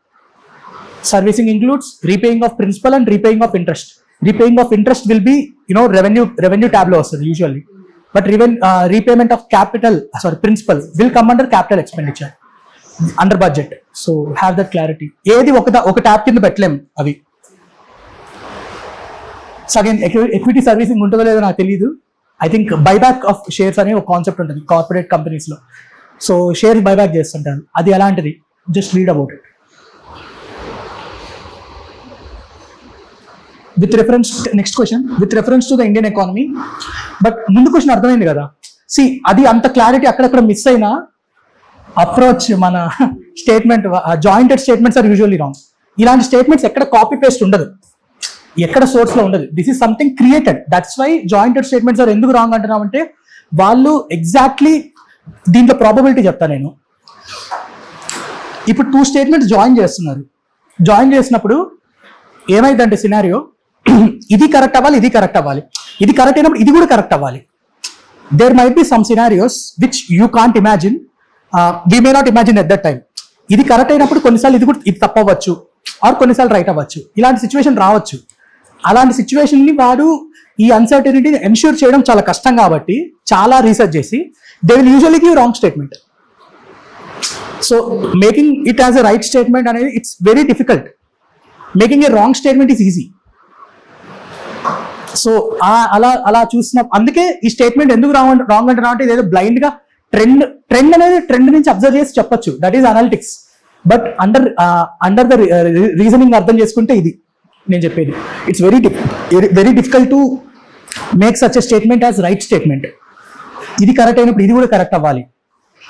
Servicing includes repaying of principal and repaying of interest. Repaying of interest will be, revenue tableau usually. But repayment of principal will come under capital expenditure, under budget. So have that clarity. ఏది ఒక tap కింద పెట్టలేం అవి. So again equity servicing ఉంటుందో లేదో నాకు తెలియదు. I think buyback of shares అనే ఒక కాన్సెప్ట్ ఉంటుంది కార్పొరేట్ కంపెనీస్లో. సో షేర్స్ బైబ్యాక్ చేస్తుంటారు, అది ఎలాంటిది, just read about it. With reference, next question, with reference to the Indian economy. But ముందు క్వశ్చన్ అర్థమైంది కదా. అది అంత క్లారిటీ అక్కడక్కడ మిస్ అయినా అప్రోచ్, మన statement, jointed statements are usually wrong. ఇలాంటి స్టేట్మెంట్స్ ఎక్కడ కాపీ పేస్ట్ ఉండదు, ఎక్కడ సోర్స్ లో ఉండదు. This is something created. That's why jointed statements are ఎందుకు రాంగ్ అంటున్నామంటే వాళ్ళు ఎగ్జాక్ట్లీ దీంట్లో ప్రాబబిలిటీ చెప్తాను నేను. ఇప్పుడు 2 స్టేట్మెంట్స్ జాయిన్ చేస్తున్నారు. జాయిన్ చేసినప్పుడు ఏమైందంటే సినారియో, ఇది కరెక్ట్ అవ్వాలి, ఇది కరెక్ట్ అవ్వాలి, ఇది కరెక్ట్ అయినప్పుడు ఇది కూడా కరెక్ట్ అవ్వాలి. There might be some scenarios which you can't imagine, we may not imagine at that time. ఇది కరెక్ట్ అయినప్పుడు కొన్నిసార్లు ఇది తప్పవచ్చు, ఆర్ కొన్నిసార్లు రైట్ అవ్వచ్చు. ఇలాంటి సిచ్యువేషన్ రావచ్చు. అలాంటి సిచ్యువేషన్ని వాడు ఈ అన్సర్టనిటీని ఎన్ష్యూర్ చేయడం చాలా కష్టం కాబట్టి చాలా రీసెర్చ్ చేసి they will usually give wrong statement. So making it as a right statement అనేది it's very difficult. Making a wrong statement is easy. So అలా చూసిన, అందుకే ఈ స్టేట్మెంట్ ఎందుకు రాంగ్ అంటున్నా అంటే ఇదేదో బ్లైండ్ గా ట్రెండ్ అనేది ట్రెండ్ నుంచి అబ్జర్వ్ చేసి చెప్పొచ్చు, that is analytics. But under the reasoning అర్థం చేసుకుంటే ఇది నేను చెప్పేది. It's very difficult to make such a statement as right statement. ఇది కరెక్ట్ అయినప్పుడు ఇది కూడా కరెక్ట్ అవ్వాలి,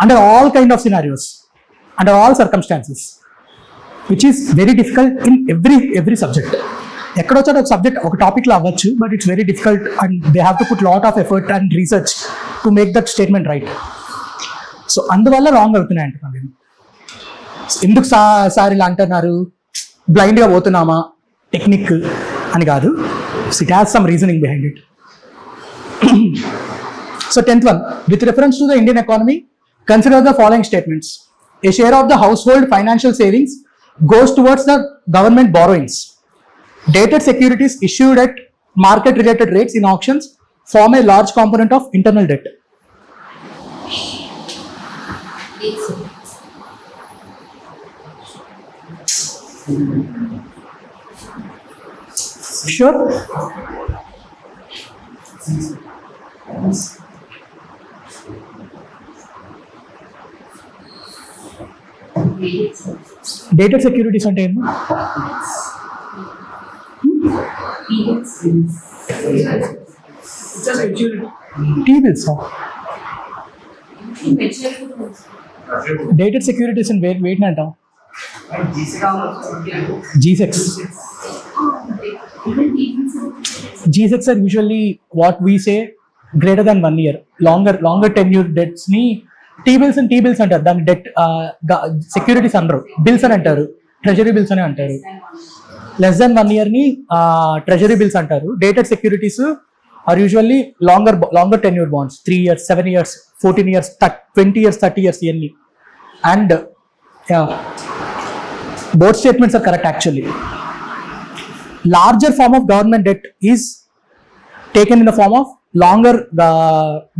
under all kind of scenarios, under all circumstances, which is very difficult in every subject. ఎక్కడో చోట ఒక సబ్జెక్ట్ ఒక టాపిక్లో అవ్వచ్చు, but it's very difficult and they have to put lot of effort and research to make that statement right. So అందువల్ల wrong అవుతున్నాయి అంటున్నాను నేను. ఎందుకు సార్ ఇలా అంటున్నారు, బ్లైండ్గా పోతున్నామా టెక్నిక్ అని కాదు, it has some reasoning behind it. So 10th one, with reference to the Indian economy, consider the following statements. A share of the household financial savings goes towards the government borrowings. Dated securities issued at market related rates in auctions form a large component of internal debt. Sure. Dated securities అంటే ఏంటి? T-bills. Dated securities in weight అంటాం. G-Secs. G-Secs are usually what we say greater than 1 year. Longer tenure debts ni T-bills and T-bills అంటారు. దాని debt securities అనరు, bills అని అంటారు, treasury bills అని అంటారు. లెస్ దాన్ 1 year ని ట్రెజరీ బిల్స్ అంటారు. Dated securities are usually longer tenure bonds, 3 years, 7 years, 14 years, 20 years, 30 years ఇవన్నీ. And both statements are correct actually. Larger form of government debt is taken in the form of longer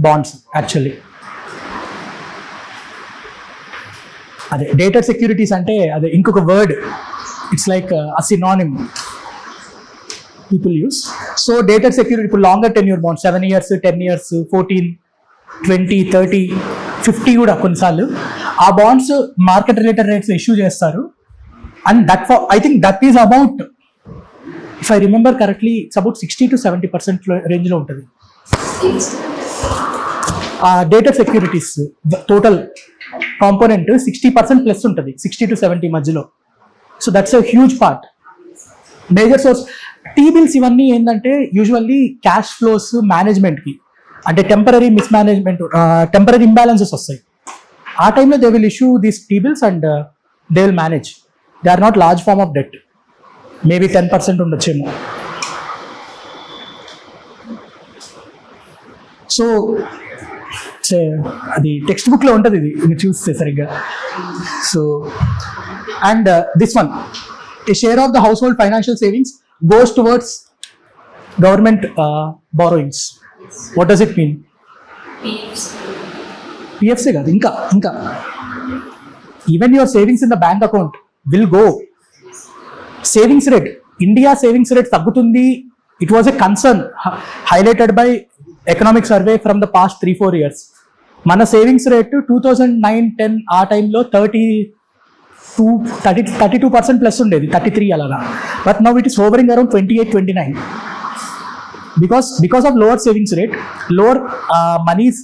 bonds actually. అదే dated securities అంటే అదే ఇంకొక word, it's like a synonym people use. So dated security ఇప్పుడు longer tenure bonds 7 years, 10 years, 14, 20, 30, 50 కూడా కొన్నిసార్లు ఆ bonds market related rates issue చేస్తారు. And that I think that is about, if I remember correctly, it's about 60 to 70% రేంజ్లో ఉంటుంది. Dated securities total component 60% plus ఉంటుంది, 60 to 70 మధ్యలో. So that's a huge part. Major source T-bills ఇవన్నీ ఏంటంటే usually cash flows మేనేజ్మెంట్కి, అంటే temporary mismanagement, temporary imbalances వస్తాయి. ఆ టైంలో they will issue these T-bills and they will manage. They are not large form of debt, maybe 10% ఉండొచ్చేమో. So అది text బుక్లో ఉంటుంది, ఇది మీరు చూస్తే సరిగ్గా. So and this one, a share of the household financial savings goes towards government borrowings. What does it mean? PFC కాదు, ఇంకా even your savings in the bank account will go. Savings rate, India savings rate తగ్గుతుంది. It was a concern highlighted by economic survey from the past 3-4 years. మన savings rate 2009-10 ఆ టైంలో 32% plus ఉండేది, 33 అలాగా. But now it is hovering around 28-29 because of lower savings rate, lower money is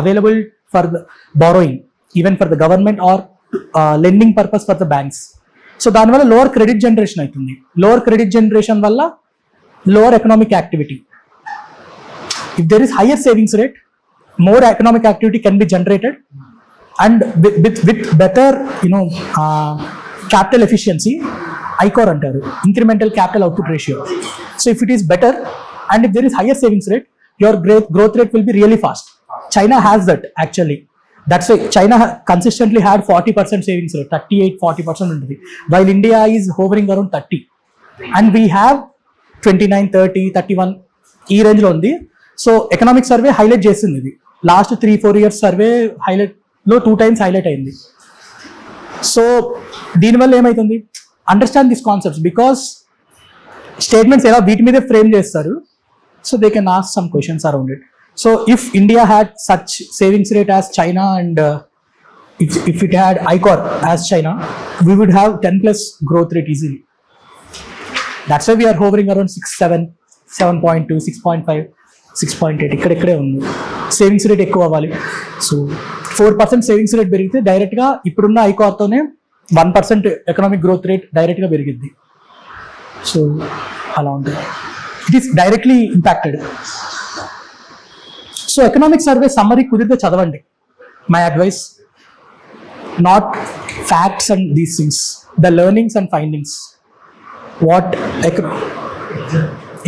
available for the borrowing, even for the government or lending purpose for the banks. So దానివల్ల lower credit generation అవుతుంది. Lower credit generation వల్ల lower economic activity. If there is higher savings rate, more economic activity can be generated, and with better capital efficiency, ICOR antaru, incremental capital output ratio. So if it is better and if there is higher savings rate, your growth rate will be really fast. China has that actually. That's why China consistently had 40% savings rate, 38-40% ఉంటుంది, while India is hovering around 30, and we have 29-30-31 ఈ రేంజ్లో ఉంది. So economic survey highlight చేసింది ఇది. Last 3-4 years survey హైలైట్లో 2 times highlight అయింది. So దీనివల్ల ఏమవుతుంది, understand this concepts, because statements ఎలా వీటి మీదే ఫ్రేమ్ చేస్తారు. So they can ask some questions around it. So if India had such savings rate as China and if it had ICOR as China, we would have 10+ growth rate easily. That's why we are hovering around 6-7, 7.2, 6.5, 6.8 ఇక్కడే ఉంది. Savings rate ఎక్కువ అవ్వాలి. So 4% savings rate పెరిగితే డైరెక్ట్గా ఇప్పుడున్న ఐకార్తోనే 1% economic growth rate డైరెక్ట్గా పెరిగిద్ది. So అలా ఉంటుంది. It is directly impacted. So economic survey summary కుదిరితే చదవండి. My advice, not facts and these things, the learnings and findings. What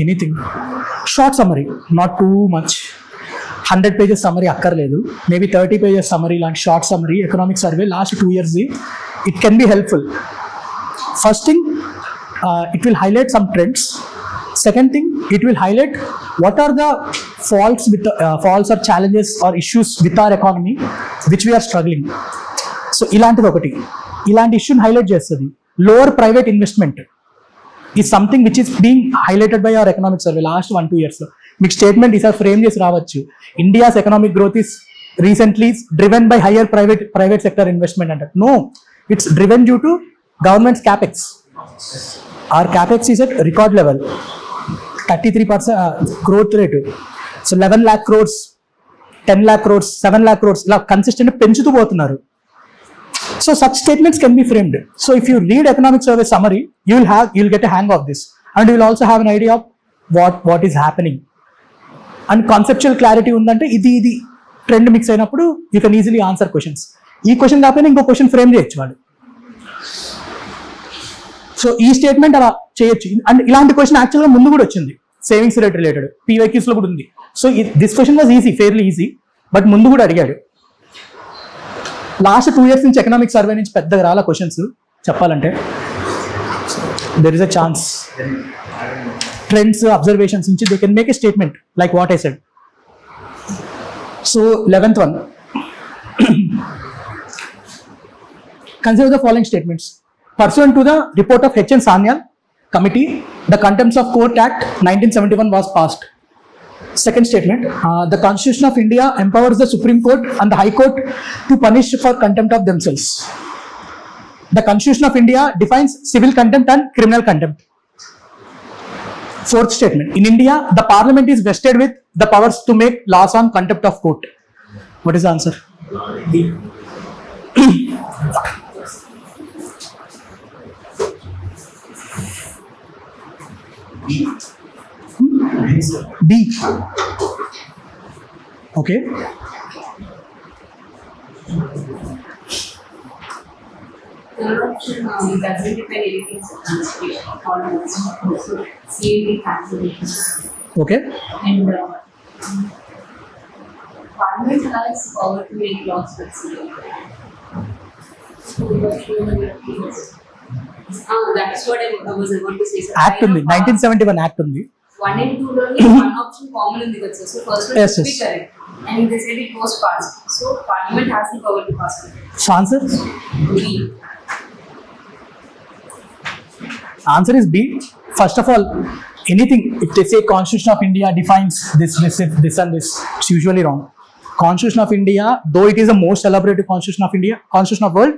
anything short summary, not too much. 100 pages summary అక్కర్లేదు. Maybe 30 pages summary లాంటి short summary economic survey last 2 years it can be helpful. First thing, it will highlight some trends. Second thing, it will highlight what are the faults or challenges or issues with our economy which we are struggling. So ఇలాంటిది ఒకటి, ఇలాంటి ఇష్యూని highlight చేస్తుంది. Lower private investment is something which is being highlighted by our economic survey last 1-2 years. మీకు statement ఈసారి frame చేసి రావచ్చు. India's economic growth is recently driven by higher private sector investment అంటారు. No, it's driven due to government's capex. Or capex is at record level, 33% growth rate. So 11 lakh crores, 10 lakh crores, 7 lakh crores ఇలా consistent పెంచుతూ పోతున్నారు. So such statements can be framed. So if you read economic survey summary, you'll get a hang of this, and you will also have an idea of what is happening. And conceptual clarity undante idi trend mix ayinappudu you can easily answer questions. Ee question kaapena inko question frame cheyochu vaadu. So ee statement ala cheyochu, and ilanti question actually mundu kuda ochindi, savings rate related PYQs lo kuda undi. So this question was easy, fairly easy, but mundu kuda అడిగాడు. Last 2 years నుంచి economic survey నుంచి పెద్దగా రాల questions చెప్పాలంటే. There is a chance trends observations నుంచి they can make a statement like what I said. So 11th one, consider the following statements. Pursuant to the report of H.N. Sanyal committee, the Contempt of Court Act 1971 was passed. Second statement, the Constitution of India empowers the Supreme Court and the High Court to punish for contempt of themselves. The Constitution of India defines civil contempt and criminal contempt. Fourth statement, in India, the Parliament is vested with the powers to make laws on contempt of court. What is the answer? B. Okay. Corruption doesn't depend anything on CAD calculations. Okay. And Parliament has power to make laws flexible. That's what I was about to say. Sir. Act ఉంది 1971 act ఉంది 1 and 2 లోనే one option common in the culture. So first one Yes, should be yes. correct. And they said it was passed. So Parliament has the power to pass it. So answer B. Answer is B. First of all, anything, if they say Constitution of India defines this and this, it's usually wrong. Constitution of India, though it is the most elaborated Constitution of India, Constitution of world,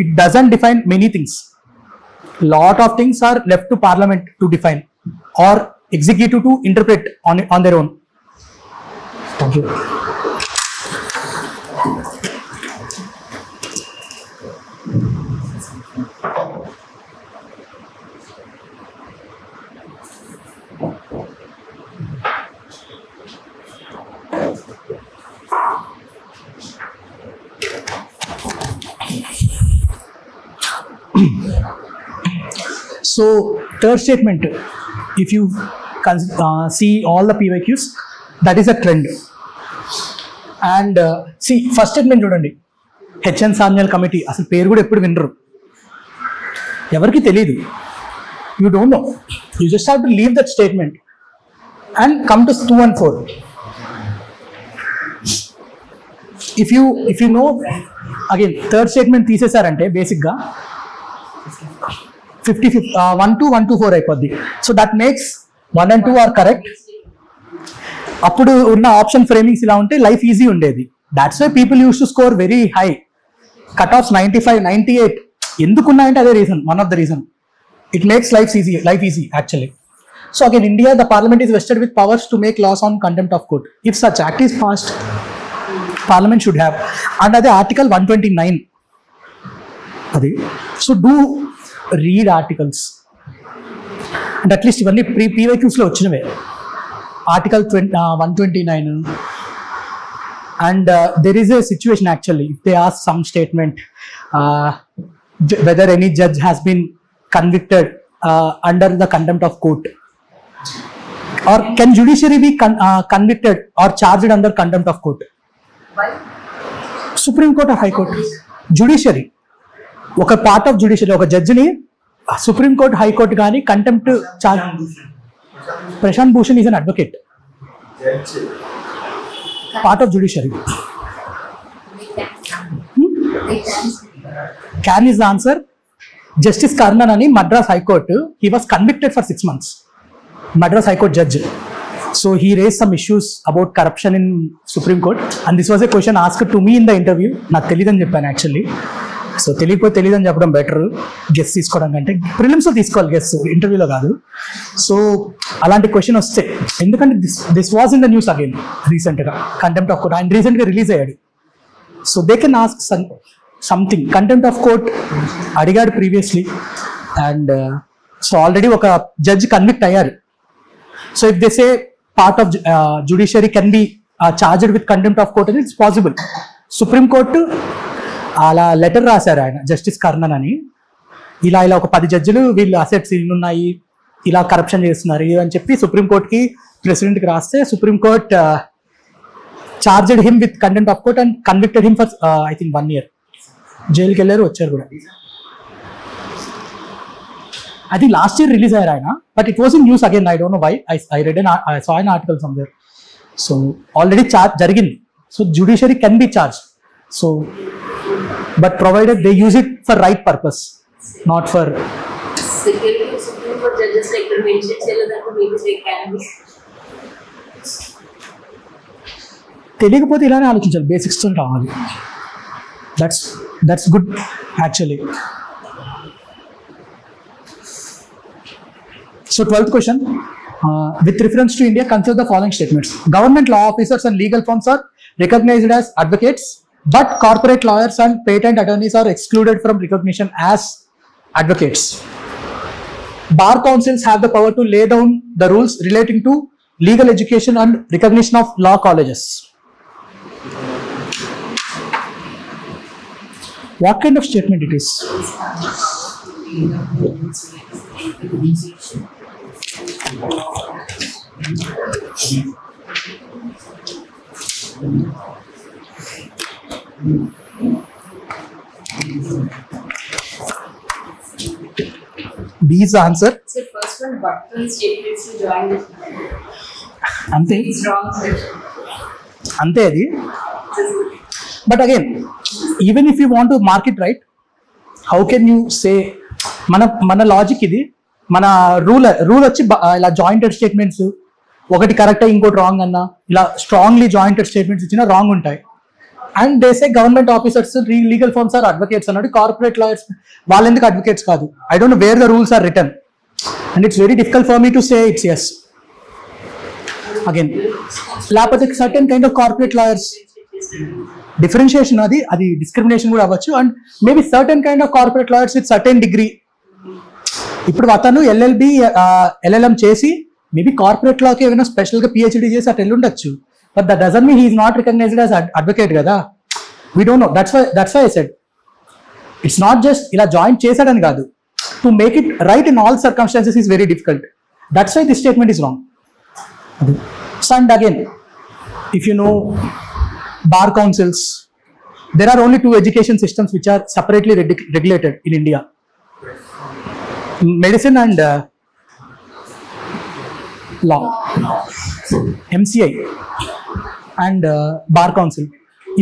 it doesn't define many things. Lot of things are left to Parliament to define or executive to interpret on their own. Thank you. So third statement, if you see all the PYQs, that is a trend. And see first statement చూడండి, H N Sanyal committee అసలు పేరు కూడా ఎప్పుడు వినరు, ఎవరికి తెలియదు. You don't know, you just have to leave that statement and come to 2 and 4. If you know, again third statement తీసేశారంటే బేసిక్గా 1 to 4 అయిపోద్ది. So that makes 1 and 2 are correct. అప్పుడు ఉన్న ఆప్షన్ ఫ్రేమింగ్స్ ఇలా ఉంటే లైఫ్ ఈజీ ఉండేది. That's why people use to score very high, cutoffs 95, 98 ఎందుకున్నాయంటే అదే reason, one of the reason. It makes life easy actually. So again India, the parliament is vested with powers to make laws on contempt of court. If such act is passed, parliament should have, and అదే article 129 అది. So do read articles, అంటే at least ఇవన్నీ PYQs-లో వచ్చినవే. Article 129, and there is a situation actually, if they ask some statement whether any judge has been convicted under the contempt of court, or can judiciary be convicted or charged under contempt of court? Why? Supreme Court or High Court? Judiciary, ఒక part of judiciary, ఒక జడ్జిని supreme court, high court కానీ contempt charge. Prashant Bhushan is an advocate, part of judiciary. Can is the answer. Justice Karnan అని Madras high court, he was convicted for 6 months, Madras high court judge. So he raised some issues about corruption in Supreme Court, and this was a question asked to me in the interview. నాకు తెలియదని చెప్పాను actually. So తెలియకపోతే తెలియదని చెప్పడం better, guess తీసుకోవడం కంటే. ప్రిలిమ్స్లో తీసుకోవాలి guess, ఇంటర్వ్యూలో కాదు. సో అలాంటి క్వశ్చన్ వస్తే, ఎందుకంటే this was in the news again రీసెంట్గా, కంటెంప్ట్ ఆఫ్ కోర్ట్. ఆయన రీసెంట్గా రిలీజ్ అయ్యాడు. So they can ask something. Contempt of court అడిగాడు ప్రీవియస్లీ, అండ్ సో ఆల్రెడీ ఒక జడ్జ్ కన్విక్ట్ అయ్యారు. So if they say part of judiciary can be charged with contempt of court, and it's possible. Supreme court అలా letter రాశారు ఆయన, justice Karnan అని, ఇలా ఒక 10 జడ్జిలు వీళ్ళు అసెట్స్ ఇల్లు ఉన్నాయి, ఇలా కరప్షన్ చేస్తున్నారు అని చెప్పి సుప్రీంకోర్టుకి, ప్రెసిడెంట్కి రాస్తే, Supreme Court charged him with contempt of court and convicted him for I think 1 year. జైలుకి వెళ్ళారు, వచ్చారు కూడా. I think last year release అయ్యారు ఆయన, but it was in news again. I don't know why. I read I saw an article somewhere. So already charge జరిగింది. So judiciary can be charged. So but provided they use it for right purpose, not for. Security of Supreme Court judges like the mentioned that maybe they can be. తెలియకపోతే ఇలానే ఆలోచించాలి, basics తో రావాలి. That's good actually. So 12th question, with reference to India, consider the following statements. Government law officers and legal firms are recognized as advocates, but corporate lawyers and patent attorneys are excluded from recognition as advocates. Bar councils have the power to lay down the rules relating to legal education and recognition of law colleges. What kind of statement it is? is the answer. So first one, button statements to join this. Ante, It's wrong, sir. ante adi. But again, even if you want to mark it right, how can you say మన logic ఇది, మన rule వచ్చి ఇలా jointed statements ఒకటి correct ఇంకోటి wrong అన్న, ఇలా strongly jointed statements ఇచ్చినా రాంగ్ ఉంటాయి. And they say government officers, legal firms or advocates అన్నాడు. కార్పొరేట్ లాయర్స్ వాళ్ళు ఎందుకు అడ్వకేట్స్ కాదు? I don't know where the rules are written and it's very difficult for me to say it's yes. Again లేకపోతే certain kind of corporate lawyers differentiation, అది discrimination కూడా అవ్వచ్చు. And maybe certain kind of corporate lawyers with certain degree. ఇప్పుడు అతను LLB LLM చేసి maybe corporate లాకి ఏమైనా స్పెషల్గా పిహెచ్డి చేసి అటు వెళ్ళుండొచ్చు. But that doesn't mean he is not recognised as advocate కదా. We don't know. That's why I said it's not just ఇలా జాయిన్ చేశాడని కాదు. To make it right in all circumstances is very difficult. That's why this statement is wrong. And again, if you no bar councils, there are only 2 education systems which are separately regulated in India: medicine and law. MCI and bar council.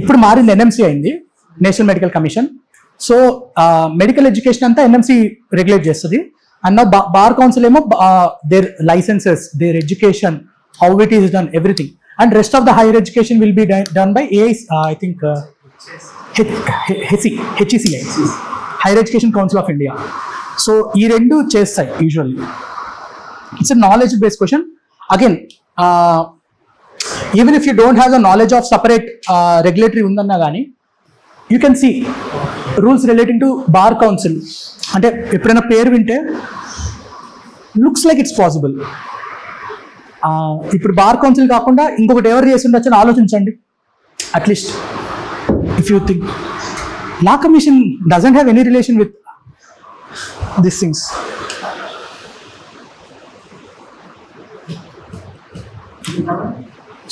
ఇప్పుడు మారింది NMC అయింది, national medical commission. So medical education అంతా NMC regulate చేస్తుంది. And నా bar council ఏమో their licences, their education, how it is done, everything. And rest of the higher education will be done by I think HECI, Higher Education Council of India. So ee rendu chestai usually. It's a knowledge based question. Again, even if you don't have the knowledge of separate regulatory undanna gani, you can see rules relating to bar council. Ante eppudaina peru vinte looks like it's possible. ఇప్పుడు bar council కాకుండా ఇంకొకటి ఎవరు చేసి ఉండొచ్చు అని ఆలోచించండి. At least if you think law commission doesn't have any relation with this things.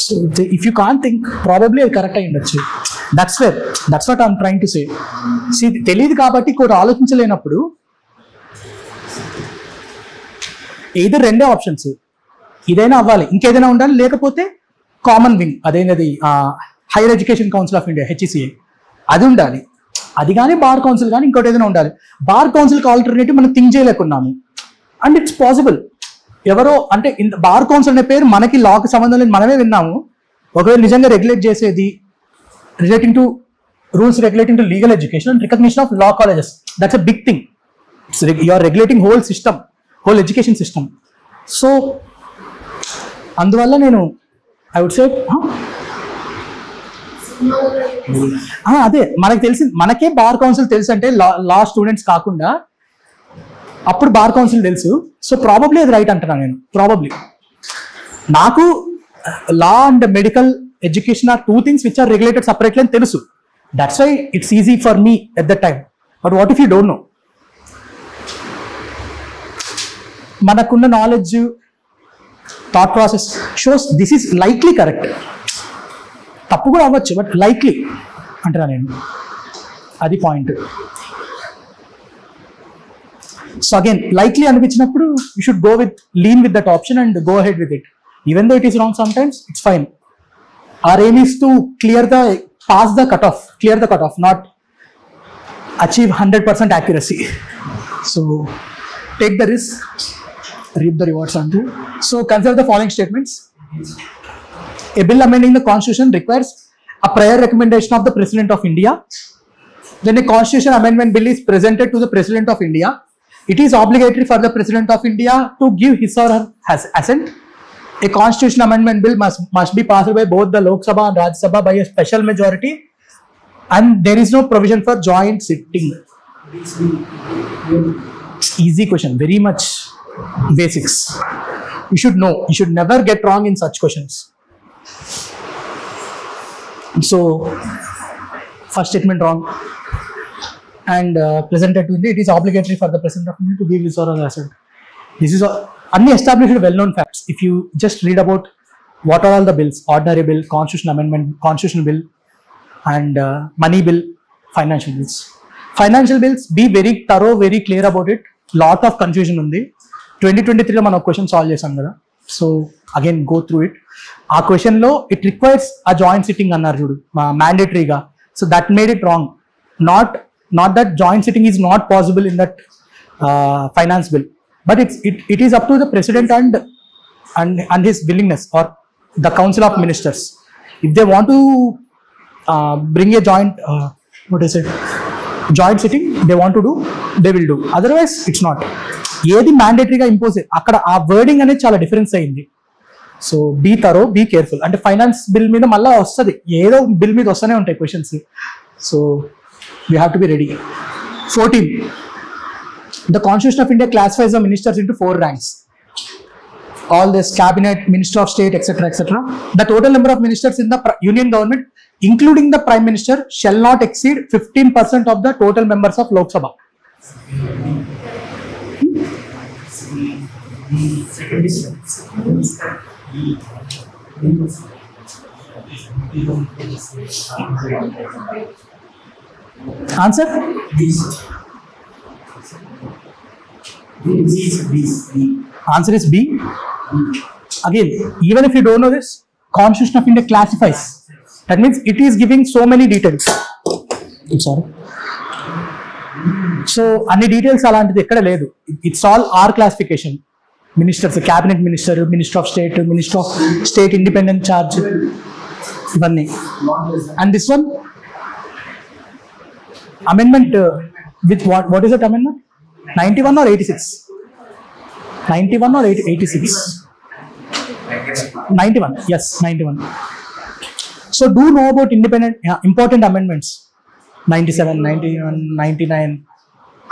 So if you can't think, probably అది correct అయి ఉండొచ్చు. That's what I'm trying to say. తెలియదు కాబట్టి ఇంకోటి ఆలోచించలేనప్పుడు ఏదో రెండే ఆప్షన్స్, ఇదైనా అవ్వాలి, ఇంకేదైనా ఉండాలి, లేకపోతే కామన్ వింగ్ అదేనది higher education council of India HECI అది ఉండాలి. అది కానీ బార్ కౌన్సిల్ కానీ ఇంకోటి ఏదైనా ఉండాలి. బార్ కౌన్సిల్కి ఆల్టర్నేటివ్ మనం థింక్ చేయలేకున్నాము. And it's possible. ఎవరో అంటే బార్ కౌన్సిల్ అనే పేరు మనకి లాకి సంబంధం లేదు, మనమే విన్నాము. ఒకవేళ నిజంగా రెగ్యులేట్ చేసేది relating to rules regulating to legal education and recognition of law colleges, that's a big thing. You are regulating whole system, whole education system. So అందువల్ల నేను ఐ వుడ్ సే అదే మనకు తెలిసి, మనకే బార్ కౌన్సిల్ తెలుసు అంటే లా students కాకుండా అప్పుడు బార్ కౌన్సిల్ తెలుసు. సో ప్రాబబ్లీ అది రైట్ అంటున్నాను నేను. ప్రాబబ్లీ నాకు law and medical education are 2 things which are regulated separately అని తెలుసు. That's why it's easy for me at that time. But what if you don't know? మనకున్న knowledge, thought process shows this is likely correct. తప్పు కూడా అవ్వచ్చు, but likely అంటున్నా నేను. అది point. So again likely అనిపించినప్పుడు you should go with lean with that option and go ahead with it. Even though it is wrong some times, it's fine. Our aim is to pass the cutoff, clear the cutoff, not achieve 100% accuracy. So take the risk, reap the rewards unto. So consider the following statements. A bill amending the constitution requires a prior recommendation of the President of India. When a constitution amendment bill is presented to the President of India, it is obligatory for the President of India to give his or her assent. A constitution amendment bill must be passed by both the Lok Sabha and Rajya Sabha by a special majority, and there is no provision for joint sitting. Easy question, very much basics. You should know. You should never get wrong in such questions. So, first statement wrong. And presented to India, it is obligatory for the President of India to give his or her assent. This is established well-known facts. If you just read about what are all the bills: ordinary bill, constitutional amendment, constitutional bill, and money bill, financial bills. Financial bills, be very thorough, very clear about it. Lot of confusion ఉంది. 2023లో మనం question solve చేసాం కదా, so again go through it. ఆ క్వశ్చన్లో it requires a joint sitting అన్నారు చూడు మ్యాండేటరీగా. So that made it wrong. Not that joint sitting is not possible in that finance bill, but it is up to the president and his willingness or the council of ministers. If they want to bring a joint joint sitting, they want to do, they will do. Otherwise it's not. ఏది మ్యాండేటరీగా impose అక్కడ ఆ wording అనేది చాలా difference అయింది. So be thorough, be careful. అంటే finance bill మీద మళ్ళీ వస్తుంది, ఏదో బిల్ మీద వస్తూనే ఉంటాయి questions. So you have to be ready. 14. The Constitution of India classifies the ministers into 4 ranks. All this cabinet, minister of state, etc., etc. The total number of ministers in the union government, including the prime minister, shall not exceed 15% of the total members of Lok Sabha. Answer? Answer is B. Again, even if you don't know this, Constitution of India classifies. That means it is giving so many details. I'm sorry. So అన్ని details అలాంటిది ఎక్కడ లేదు. It's all our classification. Ministers, cabinet minister, minister of state, minister of state independent charge, ఇవన్నీ. And this one amendment with what is that amendment? 91 or 86? 91 or 86? 91. Yes, 91. So do know about important amendments. 97, 91, 99,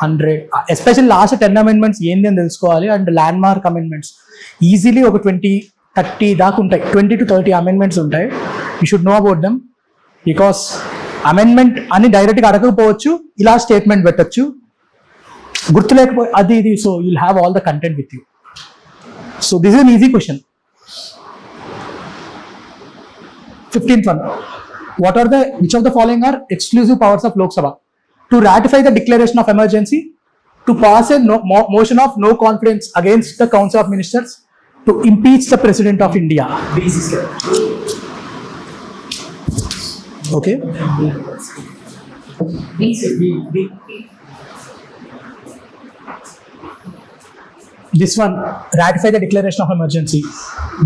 100. Especially last 10 amendments ఏంది అని తెలుసుకోవాలి. And land mark amendments easily ఒక 20-30 దాకా ఉంటాయి. 20 to 30 amendments ఉంటాయి. You should know about them. Because amendment అని డైరెక్ట్గా అడగకపోవచ్చు, ఇలా స్టేట్మెంట్ పెట్టచ్చు, గుర్తు లేకపోయి అది ఇది. So you'll have all the content with you. So this is an easy question. 15th one. Which of the following are exclusive powers of Lok Sabha? To ratify the declaration of emergency, to pass a motion of no confidence against the Council of Ministers, to impeach the President of India. Okay. This one, ratify the declaration of emergency.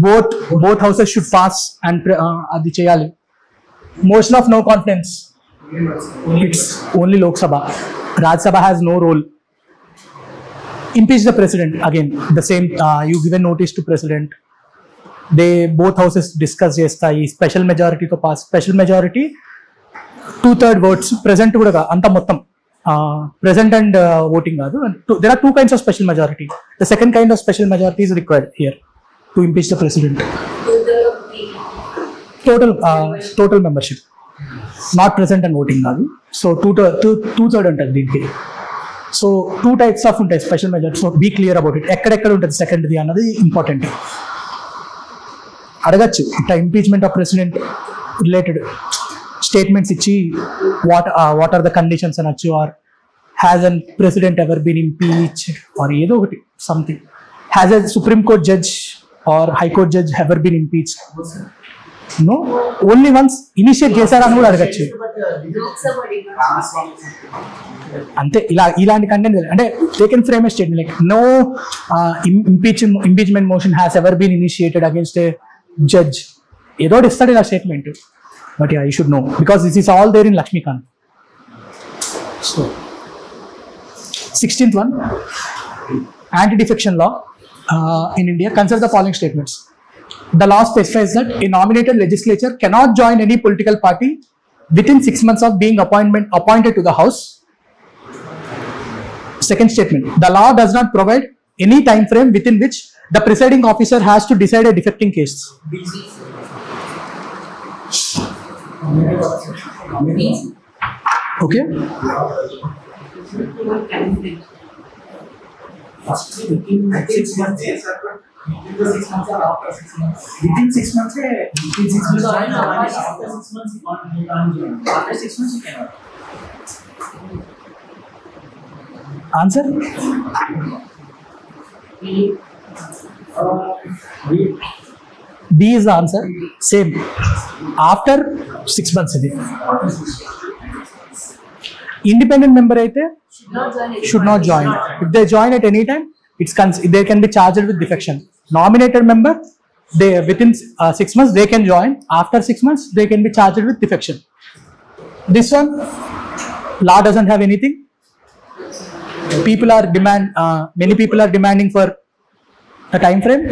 Both houses should pass and adi cheyali. Motion of no confidence, it's only Lok Sabha. Rajya Sabha has no role. Impeach the president, again the same. You give a notice to president. They both houses discuss chestayi. Special majority to pass. Special majority 2/3 votes. Present kuda anta mottam. Present and voting kaadu. There are 2 kinds of special majority. The second kind of special majority is required here to impeach the president. Total membership, not present and voting kaadu. So 2/3 untadi deenki. So 2 types of untai special majority. So be clear about it. ekkada untadi second di annadi important. Adagachu itta impeachment of president related statements ichi what are the conditions anachu, or has a president ever been impeached, or ఏదో ఒకటి something. Has a Supreme Court judge or High Court judge ever been impeached? No, only once initiate చేశారు అని కూడా అడగచ్చు. అంతే. ఇలాంటి content అంటే they can frame a statement like no impeachment motion has ever been initiated against a judge. ఏదో ఇస్తాడు ఇలా statement. But yeah, you should know because this is all there in Lakshmikant. So 16th one, anti-defection law in India. Consider the following statements. The law specifies that a nominated legislature cannot join any political party within 6 months of being appointed to the house. Second statement, the law does not provide any time frame within which the presiding officer has to decide a defecting case. Okay. Within 6 months, yes, sir. Within 6 months or after 6 months? Within 6 months, after 6 months, you can't join. After 6 months, you cannot. Answer? B is the answer. Same. After 6 months. Independent member అయితే should not join. If they join at any time, they can be charged with defection. Nominated member, they within 6 months they can join. After 6 months, they can be charged with defection. This one, law doesn't have anything. Many people are demanding for a time frame.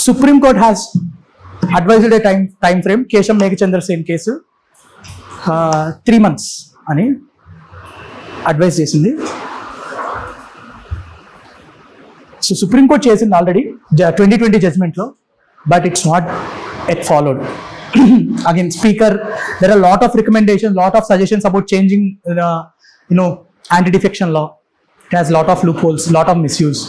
Supreme Court has advised a time frame. Kesham Megachandra Sen case 3 months ani advice చేసింది. So Supreme Court చేసింది already 2020 judgment లో, but it's not yet followed. Again, speaker, there are a lot of recommendations, lot of suggestions about changing anti-defection law. It has a lot of loopholes, lot of misuse.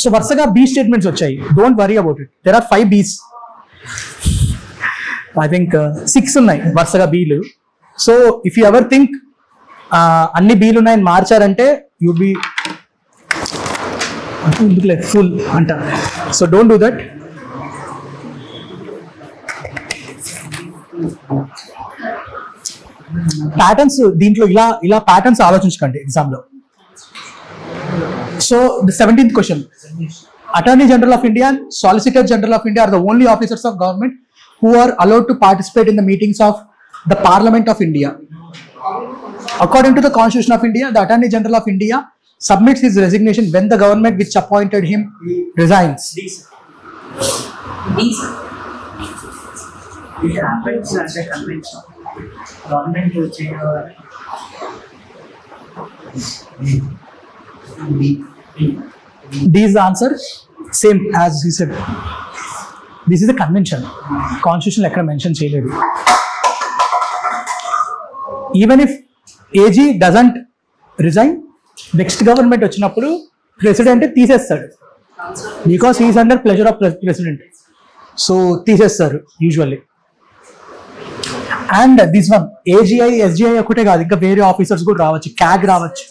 So వరుసగా B statements వచ్చాయి. Don't worry about it. There are 5 B's. I think 6 ఉన్నాయి వరుసగా B'లు. So if you ever think అన్ని B'లు ఉన్నాయని మార్చారంటే you be full అంట. So don't do that. Patterns దీంట్లో ఇలా patterns ఆలోచించకండి ఎగ్జామ్ లో. So the 17th question. Attorney General of India and Solicitor General of India are the only officers of government who are allowed to participate in the meetings of the Parliament of India. According to the Constitution of India, the Attorney General of India submits his resignation when the government which appointed him resigns. It happens as a convention. Government will change over. D is the answer. Same as he said. This is a convention. Constitution ekkada mention cheyaledu. Even if AG doesn't resign, next government వచ్చినప్పుడు president తీసేస్తాడు, because he is under pleasure of president. So తీసేస్తారు usually. And this one, AGI, SGI ఒకటే కాదు, ఇంకా వేరే officers కూడా రావచ్చు. CAG రావచ్చు.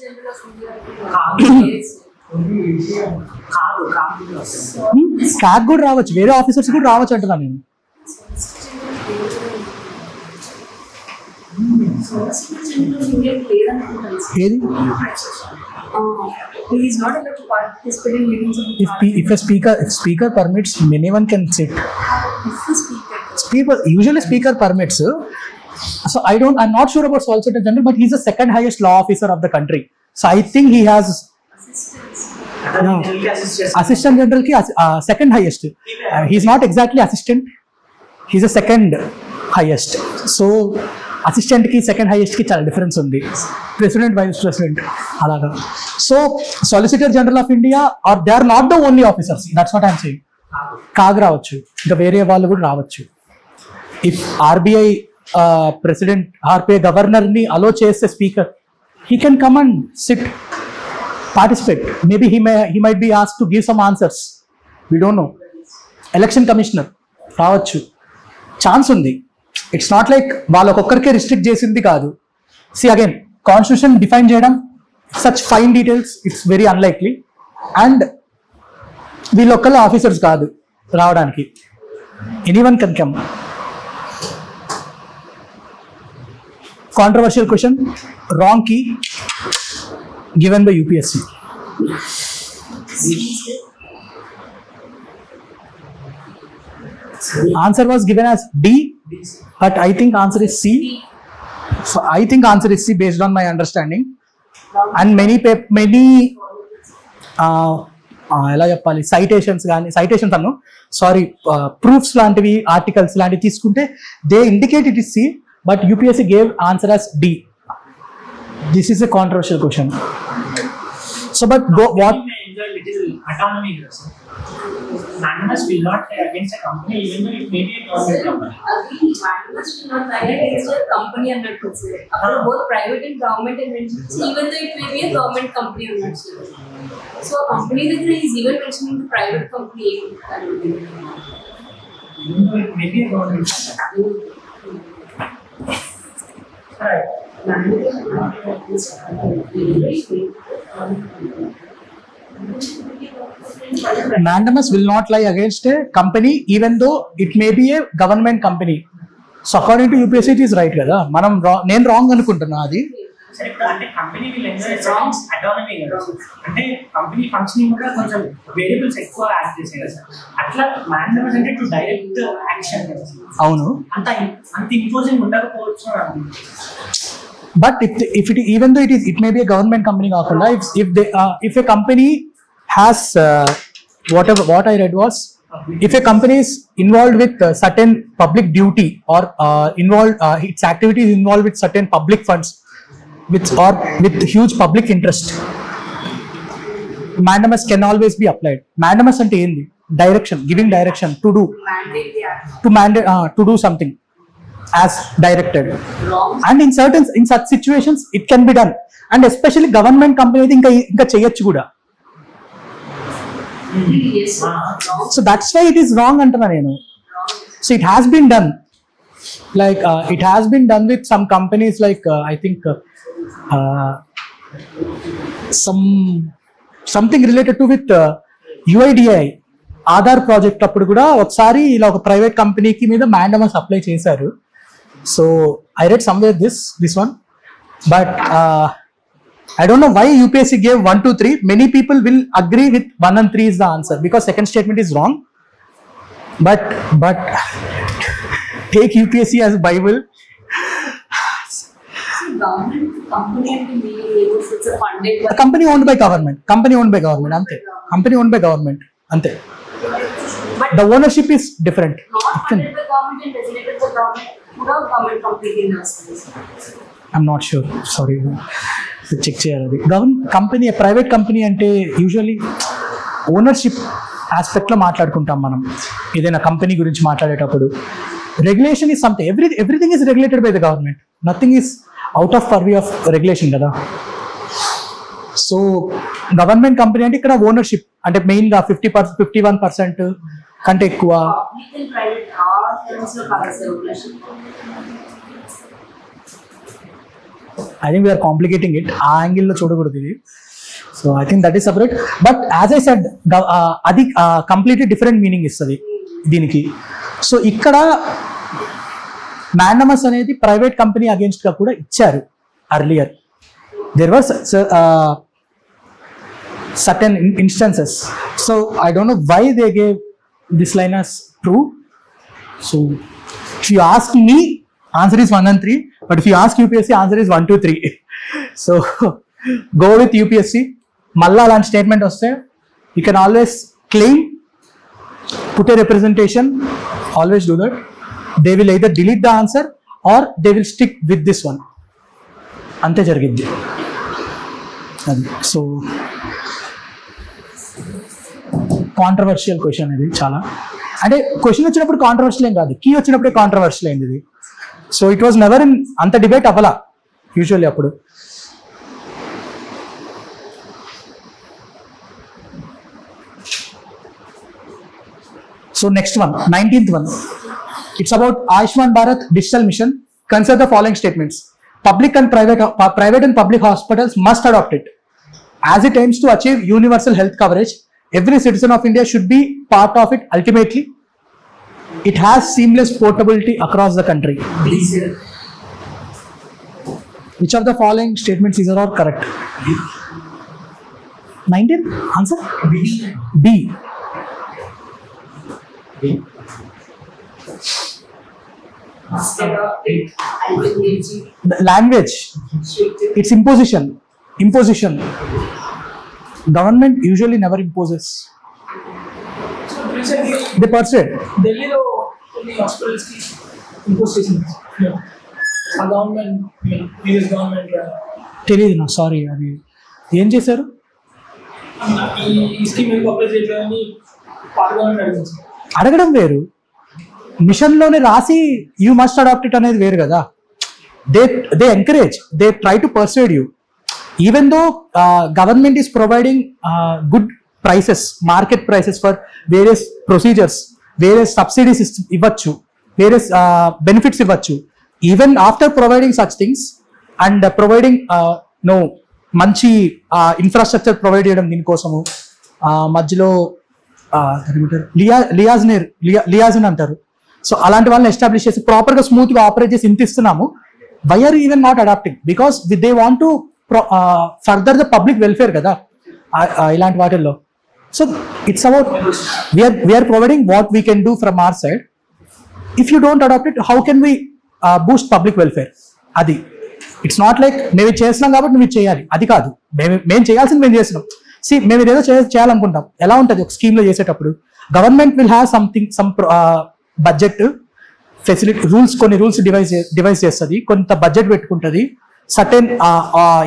CAG కూడా రావచ్చు, వేరే ఆఫీసర్స్ కూడా రావచ్చు అంటున్నా నేను. ఏది? If speaker permits, anyone can sit. Usually speaker permits. So I'm not sure about Solicitor General, but he's the second highest law officer of the country. So I think he has Assistant General ki second highest. He's not exactly assistant. He's the second highest. So assistant ki second highest ki chala difference undi. President, Vice President alaga. So Solicitor General of India, or they are not the only officers. That's what I'm saying. CAG రావచ్చు, ఇంకా వేరే వాళ్ళు కూడా రావచ్చు. If RBI president, RBI governor ni allow చేస్తే speaker, he can come and sit, participate. Maybe he might be asked to give some answers. We don't know. Election commissioner రావచ్చు, chance ఉంది. It's not like వాళ్ళు ఒక్కొక్కరికే restrict చేసింది కాదు. See again, constitution define చేయడం such fine details, it's very unlikely. And వీళ్ళొక్కళ్ళ officers కాదు రావడానికి. Anyone can come. Controversial question, wrong key given by UPSC. Answer was given as D, but I think answer is C. So I think answer is C based on my understanding. And many ఎలా చెప్పాలి, citations కానీ, citations అను sorry proofs లాంటివి, articles లాంటివి తీసుకుంటే they indicate it is C, but UPSC gave answer as D. This is a controversial question. So but what enjoy little autonomy here, sir. Magnus will not lie against a company, even though it may be a government company. Magnus will not lie against a company under consider. Both private and government entities, even though it may be a government company under consider. So a company that is even mentioning the private company. even though it may be a government right. Mandamus will not lie against a company even though it may be a government company. So according to UPSC it is right కదా. మనం నేను wrong అనుకుంటున్నా అది. సరే ఇప్పుడు అంటే company will enjoy autonomy కదా, అంటే కంపెనీ ఫంక్షనింగ్ కూడా కొంచెం వేరియబుల్స్ ఎక్కువ యాడ్ చేసే కదా సార్. అట్లా మ్యాండమస్ అంటే టు డైరెక్ట్ యాక్షన్ కదా సార్. అవును. అంత ఇంపోజింగ్ ఉండకపోవచ్చు. But if it even though it may be a government company కాకుండా if a company has what I read was if a company is involved with certain public duty or involved its activities involved with certain public funds with huge public interest, mandamus can always be applied. Mandamus ante endi? Direction, giving direction to do, to do something as directed. And in such situations it can be done, and especially government company ఇంకా చేయొచ్చు కూడా. So that's why it is wrong అంటున్నా నేను. So it has been done, like it has been done with some companies like I think something related to with UIDAI Aadhaar project అప్పుడు కూడా ఒకసారి ఇలా ఒక ప్రైవేట్ కంపెనీకి మీద మ్యాండమస్ అప్లై చేశారు. So I read somewhere this one, but I don't know why UPSC gave 1, 2, 3. Many people will agree with 1 and 3 is the answer because second statement is wrong. But take UPSC as Bible. Government company and it's a funded. A company owned by government. Ante. Company owned by government. Ante. But The ownership is different. not funded by government and designated by government. Government company in us. I'm not sure. Sorry. Check చేయాలి. Company private company అంటే usually ownership ఆస్పెక్ట్లో మాట్లాడుకుంటాం మనం ఏదైనా company గురించి మాట్లాడేటప్పుడు. Regulation is something, everything is regulated by the government, nothing is out of purview of regulation కదా. So government company అంటే ఇక్కడ ఓనర్షిప్ అంటే మెయిన్గా 51% కంటే ఎక్కువ. I think we are complicating it. ఆ యాంగిల్లో చూడకూడదు ఇది. So I think that is separate. But as I said అది కంప్లీట్లీ డిఫరెంట్ మీనింగ్ ఇస్తుంది దీనికి. సో ఇక్కడ మ్యాండమస్ అనేది ప్రైవేట్ కంపెనీ అగేన్స్ట్ గా కూడా ఇచ్చారు earlier. There was certain instances. So I don't know why they gave this line as true. So if you ask me, answer is 1 and 3, but if you ask UPSC, answer is 1, 2, 3. So go with UPSC. Malla అలాంటి statement వస్తే you can always claim, put a representation, always do that. They will either delete the answer or they will stick with this one. అంతే జరిగింది అది. So controversial question ఇది చాలా. అంటే question వచ్చినప్పుడు controversial ఏం కాదు, కీ వచ్చినప్పుడే కాంట్రవర్షియల్ అయింది ఇది. So it was never in అంత డిబేట్ అవ్వాలా యూజువల్లీ అప్పుడు. So next one, 19th one. It's about Ayushman Bharat Digital Mission. Consider the following statements. Public and private and public hospitals must adopt it. As it aims to achieve universal health coverage, every citizen of India should be part of it. Ultimately, it has seamless portability across the country. Which of the following statements is all correct? 19th answer? B. The language, it's imposition. Government usually never imposes. They persuade. ఢిల్లీలో కొన్ని hospitals కి impose చేసింది government, US government. తెలియదు నాకు, sorry. అది ఏం చేశారు? ఈ స్కీమ్ ఎందుకు అప్లై చేయట్లేదని పార్లమెంట్ అడిగింది. అడగడం వేరు, మిషన్లోనే రాసి యూ మస్ట్ అడాప్ట్ ఇట్ అనేది వేరు కదా. They encourage, they try to persuade you. Even though government is providing good prices, market prices for various procedures, వేరే సబ్సిడీస్ ఇవ్వచ్చు, వేరే బెనిఫిట్స్ ఇవ్వచ్చు. Even after providing such things and providing మంచి infrastructure provide చేయడం దీనికోసము మధ్యలో లియాజిన్ అంటారు. సో అలాంటి వాళ్ళని ఎస్టాబ్లిష్ చేసి ప్రాపర్గా స్మూత్గా ఆపరేట్ చేసి ఇంత ఇస్తున్నాము. Why are even not adapting? Because they want to further the public welfare కదా ఇలాంటి వాటిల్లో. So it's about we are providing what we can do from our side. If you don't adapt it, how can we boost public welfare? అది it's not like మేము చేస్తున్నాం కాబట్టి నువ్వు చేయాలి, అది కాదు. మేము చేయాల్సింది మేము చేస్తున్నాం. మేము ఇదేదో చేయాలనుకుంటాం. ఎలా ఉంటుంది ఒక స్కీమ్లో చేసేటప్పుడు? Government will have some budget facility rules, కొన్ని రూల్స్ డివైజ్ చేస్తుంది, కొంత బడ్జెట్ పెట్టుకుంటుంది, సర్టెన్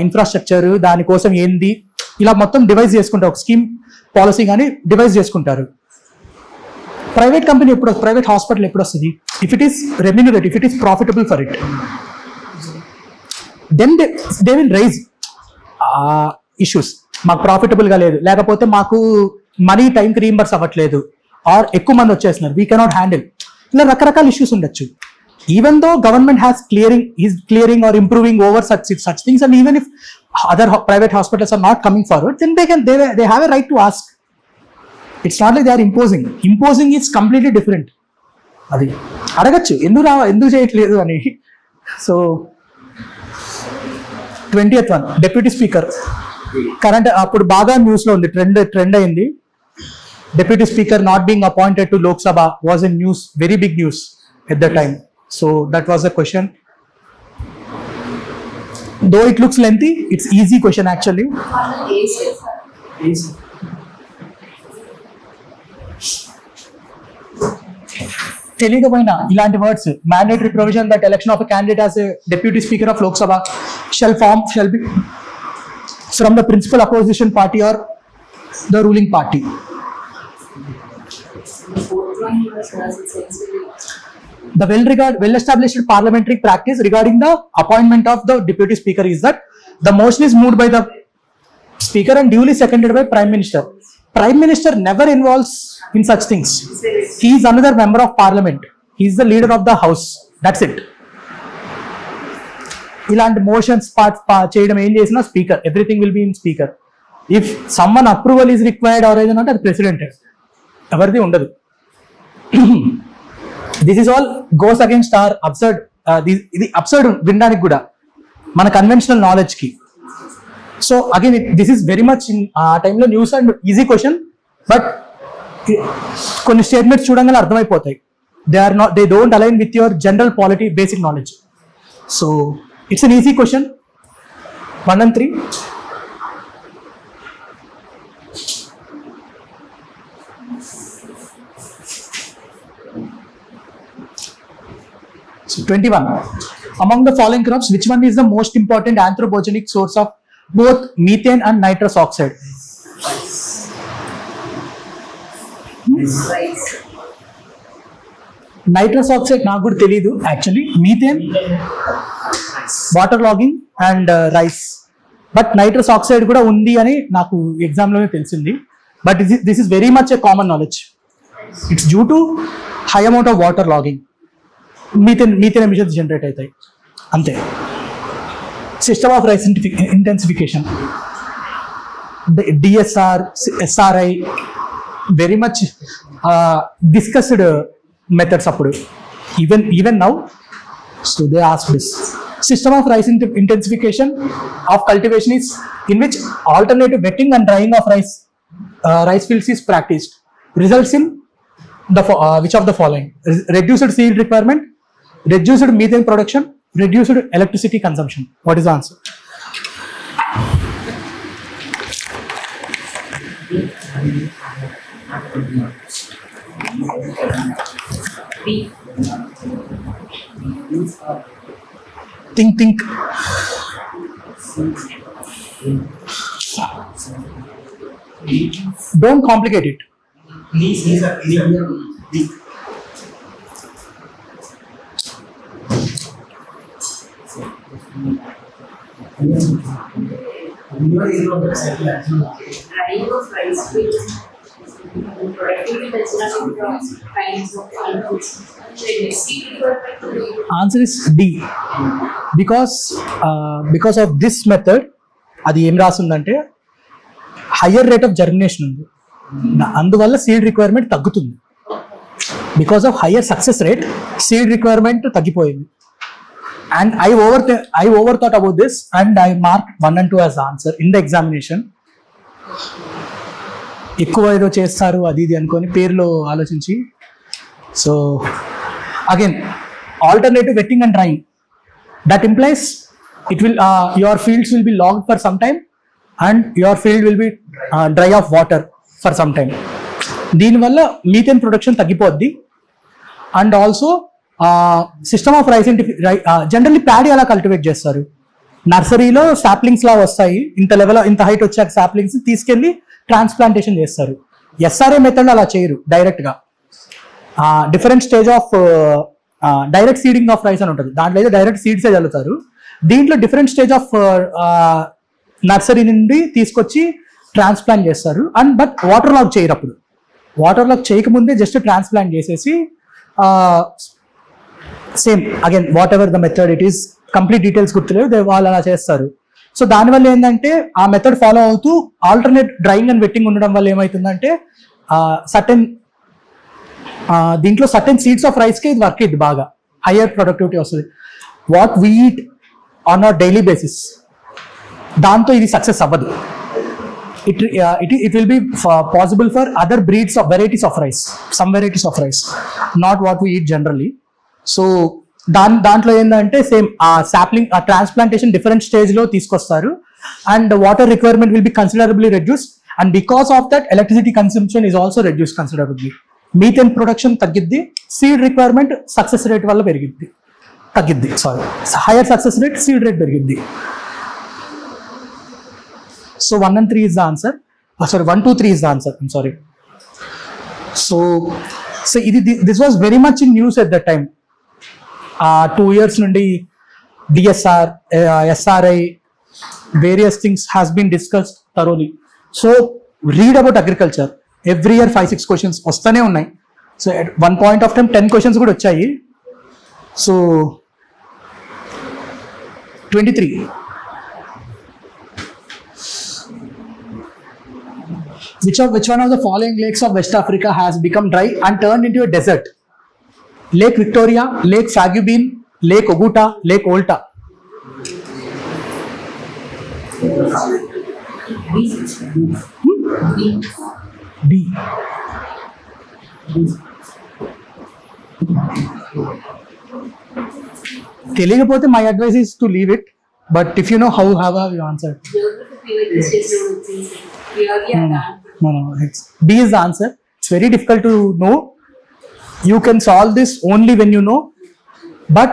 ఇన్ఫ్రాస్ట్రక్చర్ దానికోసం ఏంది ఇలా మొత్తం డివైజ్ చేసుకుంటారు. ఒక స్కీమ్ పాలసీ కానీ డివైజ్ చేసుకుంటారు. ప్రైవేట్ కంపెనీ ఎప్పుడు, ప్రైవేట్ హాస్పిటల్ ఎప్పుడు వస్తుంది? If it is remunerate, if it is profitable for it, then they will raise issues. మాకు ప్రాఫిటబుల్గా లేదు, లేకపోతే మాకు మనీ టైంకి రీయింబర్స్ అవ్వట్లేదు, ఆర్ ఎక్కువ మంది వచ్చేస్తున్నారు, వీ కెనాట్ హ్యాండిల్. ఇలా రకరకాల ఇష్యూస్ ఉండొచ్చు. Even though government has clearing or improving over such things, and even if other private hospitals are not coming forward, then they have a right to ask. It's not like they are imposing. Imposing is completely different. అది అడగచ్చు, ఎందుకు చేయట్లేదు అని. So 20th one, deputy speaker. Current అప్పుడు బాగా news లో ఉంది, trend అయింది. Deputy Speaker not being appointed to Lok Sabha was in news, very big news at the time. So that was a question. Though it looks lengthy, it's easy question actually. తెలియకపోయినా ఇలాంటి words, mandatory provision that election of a candidate as a Deputy Speaker of Lok Sabha shall be from the principal opposition party or the ruling party. The well-established parliamentary practice regarding the appointment of the deputy speaker is that the motion is moved by the speaker and duly seconded by prime minister. Prime minister never involves in such things. He is another member of parliament. He is the leader of the house. That's it. ఇలాంటి motions చేయడం ఏం చేసినా speaker, everything will be in speaker. If summon approval is required or ఏదైనా అంటే అది president, ఎవరిది ఉండదు. This is all goes against our absurd. ఇది అబ్సర్డ్ వినడానికి కూడా మన కన్వెన్షనల్ నాలెడ్జ్ కి. So again this is very much in ఆ టైంలో news and easy question, but కొన్ని స్టేట్మెంట్స్ చూడంగానే అర్థమైపోతాయి. They don't align with your general polity basic knowledge. So it's an easy question. 1 and 3. So 21. Among the following crops, which one is the most important anthropogenic source of both methane and nitrous oxide? Nitrous oxide నాకు కూడా తెలీదు actually. Methane, water logging and rice. But nitrous oxide కూడా ఉంది అని నాకు ఎగ్జామ్లోనే తెలిసింది. But this is very much a common knowledge. It's due to high amount of water logging methane emissions generate అవుతాయి అంతే. System of rice intensification, DSR, SRI, very much discussed methods అప్పుడు. Even now, so they ask this. System of rice intensification of cultivation is in which alternative wetting and drying of rice fields is practiced. Results in the which of the following? Reduced seed requirement, reduced methane production, reduced electricity consumption. What is the answer? Think. Don't complicate it. productivity kinds of animals. Seed requirement. Answer is D. Because of this method, అది ఏం రాస్తుందంటే higher rate of germination ఉంది, అందువల్ల seed requirement తగ్గుతుంది. Because of higher success rate seed requirement తగ్గిపోయింది. And I overthought about this and I marked 1 and 2 as the answer in the examination. ఎక్కువ ఏదో చేస్తారు అది ఇది అనుకొని పేర్లో ఆలోచించి. So again alternative vetting and drying, that implies it will your fields will be logged for some time and your field will be dry of water for some time. దీనివల్ల methane production తగ్గిపోద్ది. And also system of rice generally paddy అలా cultivate చేస్తారు. నర్సరీలో saplings లా వస్తాయి, ఇంత height వచ్చాక saplings తీసుకెళ్లి transplantation చేస్తారు. SRA మెథడ్ అలా చేయరు, డైరెక్ట్గా different stage of direct seeding of rice అని ఉంటుంది, దాంట్లో అయితే డైరెక్ట్ సీడ్సే చల్లుతారు. దీంట్లో డిఫరెంట్ స్టేజ్ ఆఫ్ నర్సరీ నుండి తీసుకొచ్చి ట్రాన్స్ప్లాంట్ చేస్తారు. అండ్ బట్ వాటర్ లాక్ చేయరు, అప్పుడు వాటర్ లాక్ చేయకముందే జస్ట్ ట్రాన్స్ప్లాంట్ చేసేసి same again what ever the method it is, complete details గుర్తులేవు, వాళ్ళు అలా చేస్తారు. సో దానివల్ల ఏంటంటే ఆ మెథడ్ ఫాలో అవుతూ ఆల్టర్నేట్ డ్రైయింగ్ అండ్ వెట్టింగ్ ఉండడం వల్ల ఏమవుతుందంటే సర్టెన్ దీంట్లో సర్టెన్ సీడ్స్ ఆఫ్ రైస్కి ఇది వర్క్ ఇది బాగా హయ్యర్ ప్రొడక్టివిటీ వస్తుంది. What we eat on a daily basis, దాంతో ఇది సక్సెస్ అవ్వదు. It will be possible for other breeds of varieties of rice, some varieties of rice, not what we eat generally. So దాంట్లో ఏంటంటే same sapling transplantation different stage లో తీసుకొస్తారు and water requirement will be considerably reduce and because of that electricity consumption is also reduce considerably. Methane production తగ్గిద్ది, seed requirement success rate వల్ల తగ్గిద్ది, higher success rate, seed rate పెరిగిద్ది. So 1 and 3 is the answer. 1, 2, 3 is the answer. I'm sorry. So this was very much in news at that time. 2 years nundi DSR, SRI, various things has been discussed thoroughly. So read about agriculture. Every year 5-6 questions వస్తూనే ఉన్నాయి. So at one point of time 10 questions కూడా వచ్చాయి. So 23. Which one of the following lakes of West Africa has become dry and turned into a desert? Lake Victoria, Lake Sagubin, Lake Oguta, Lake Volta. D. తెలియకపోతే my advice is to leave it, but if you know how have you answered? No, B is the answer. It's very difficult to know. You can solve this only when you know. But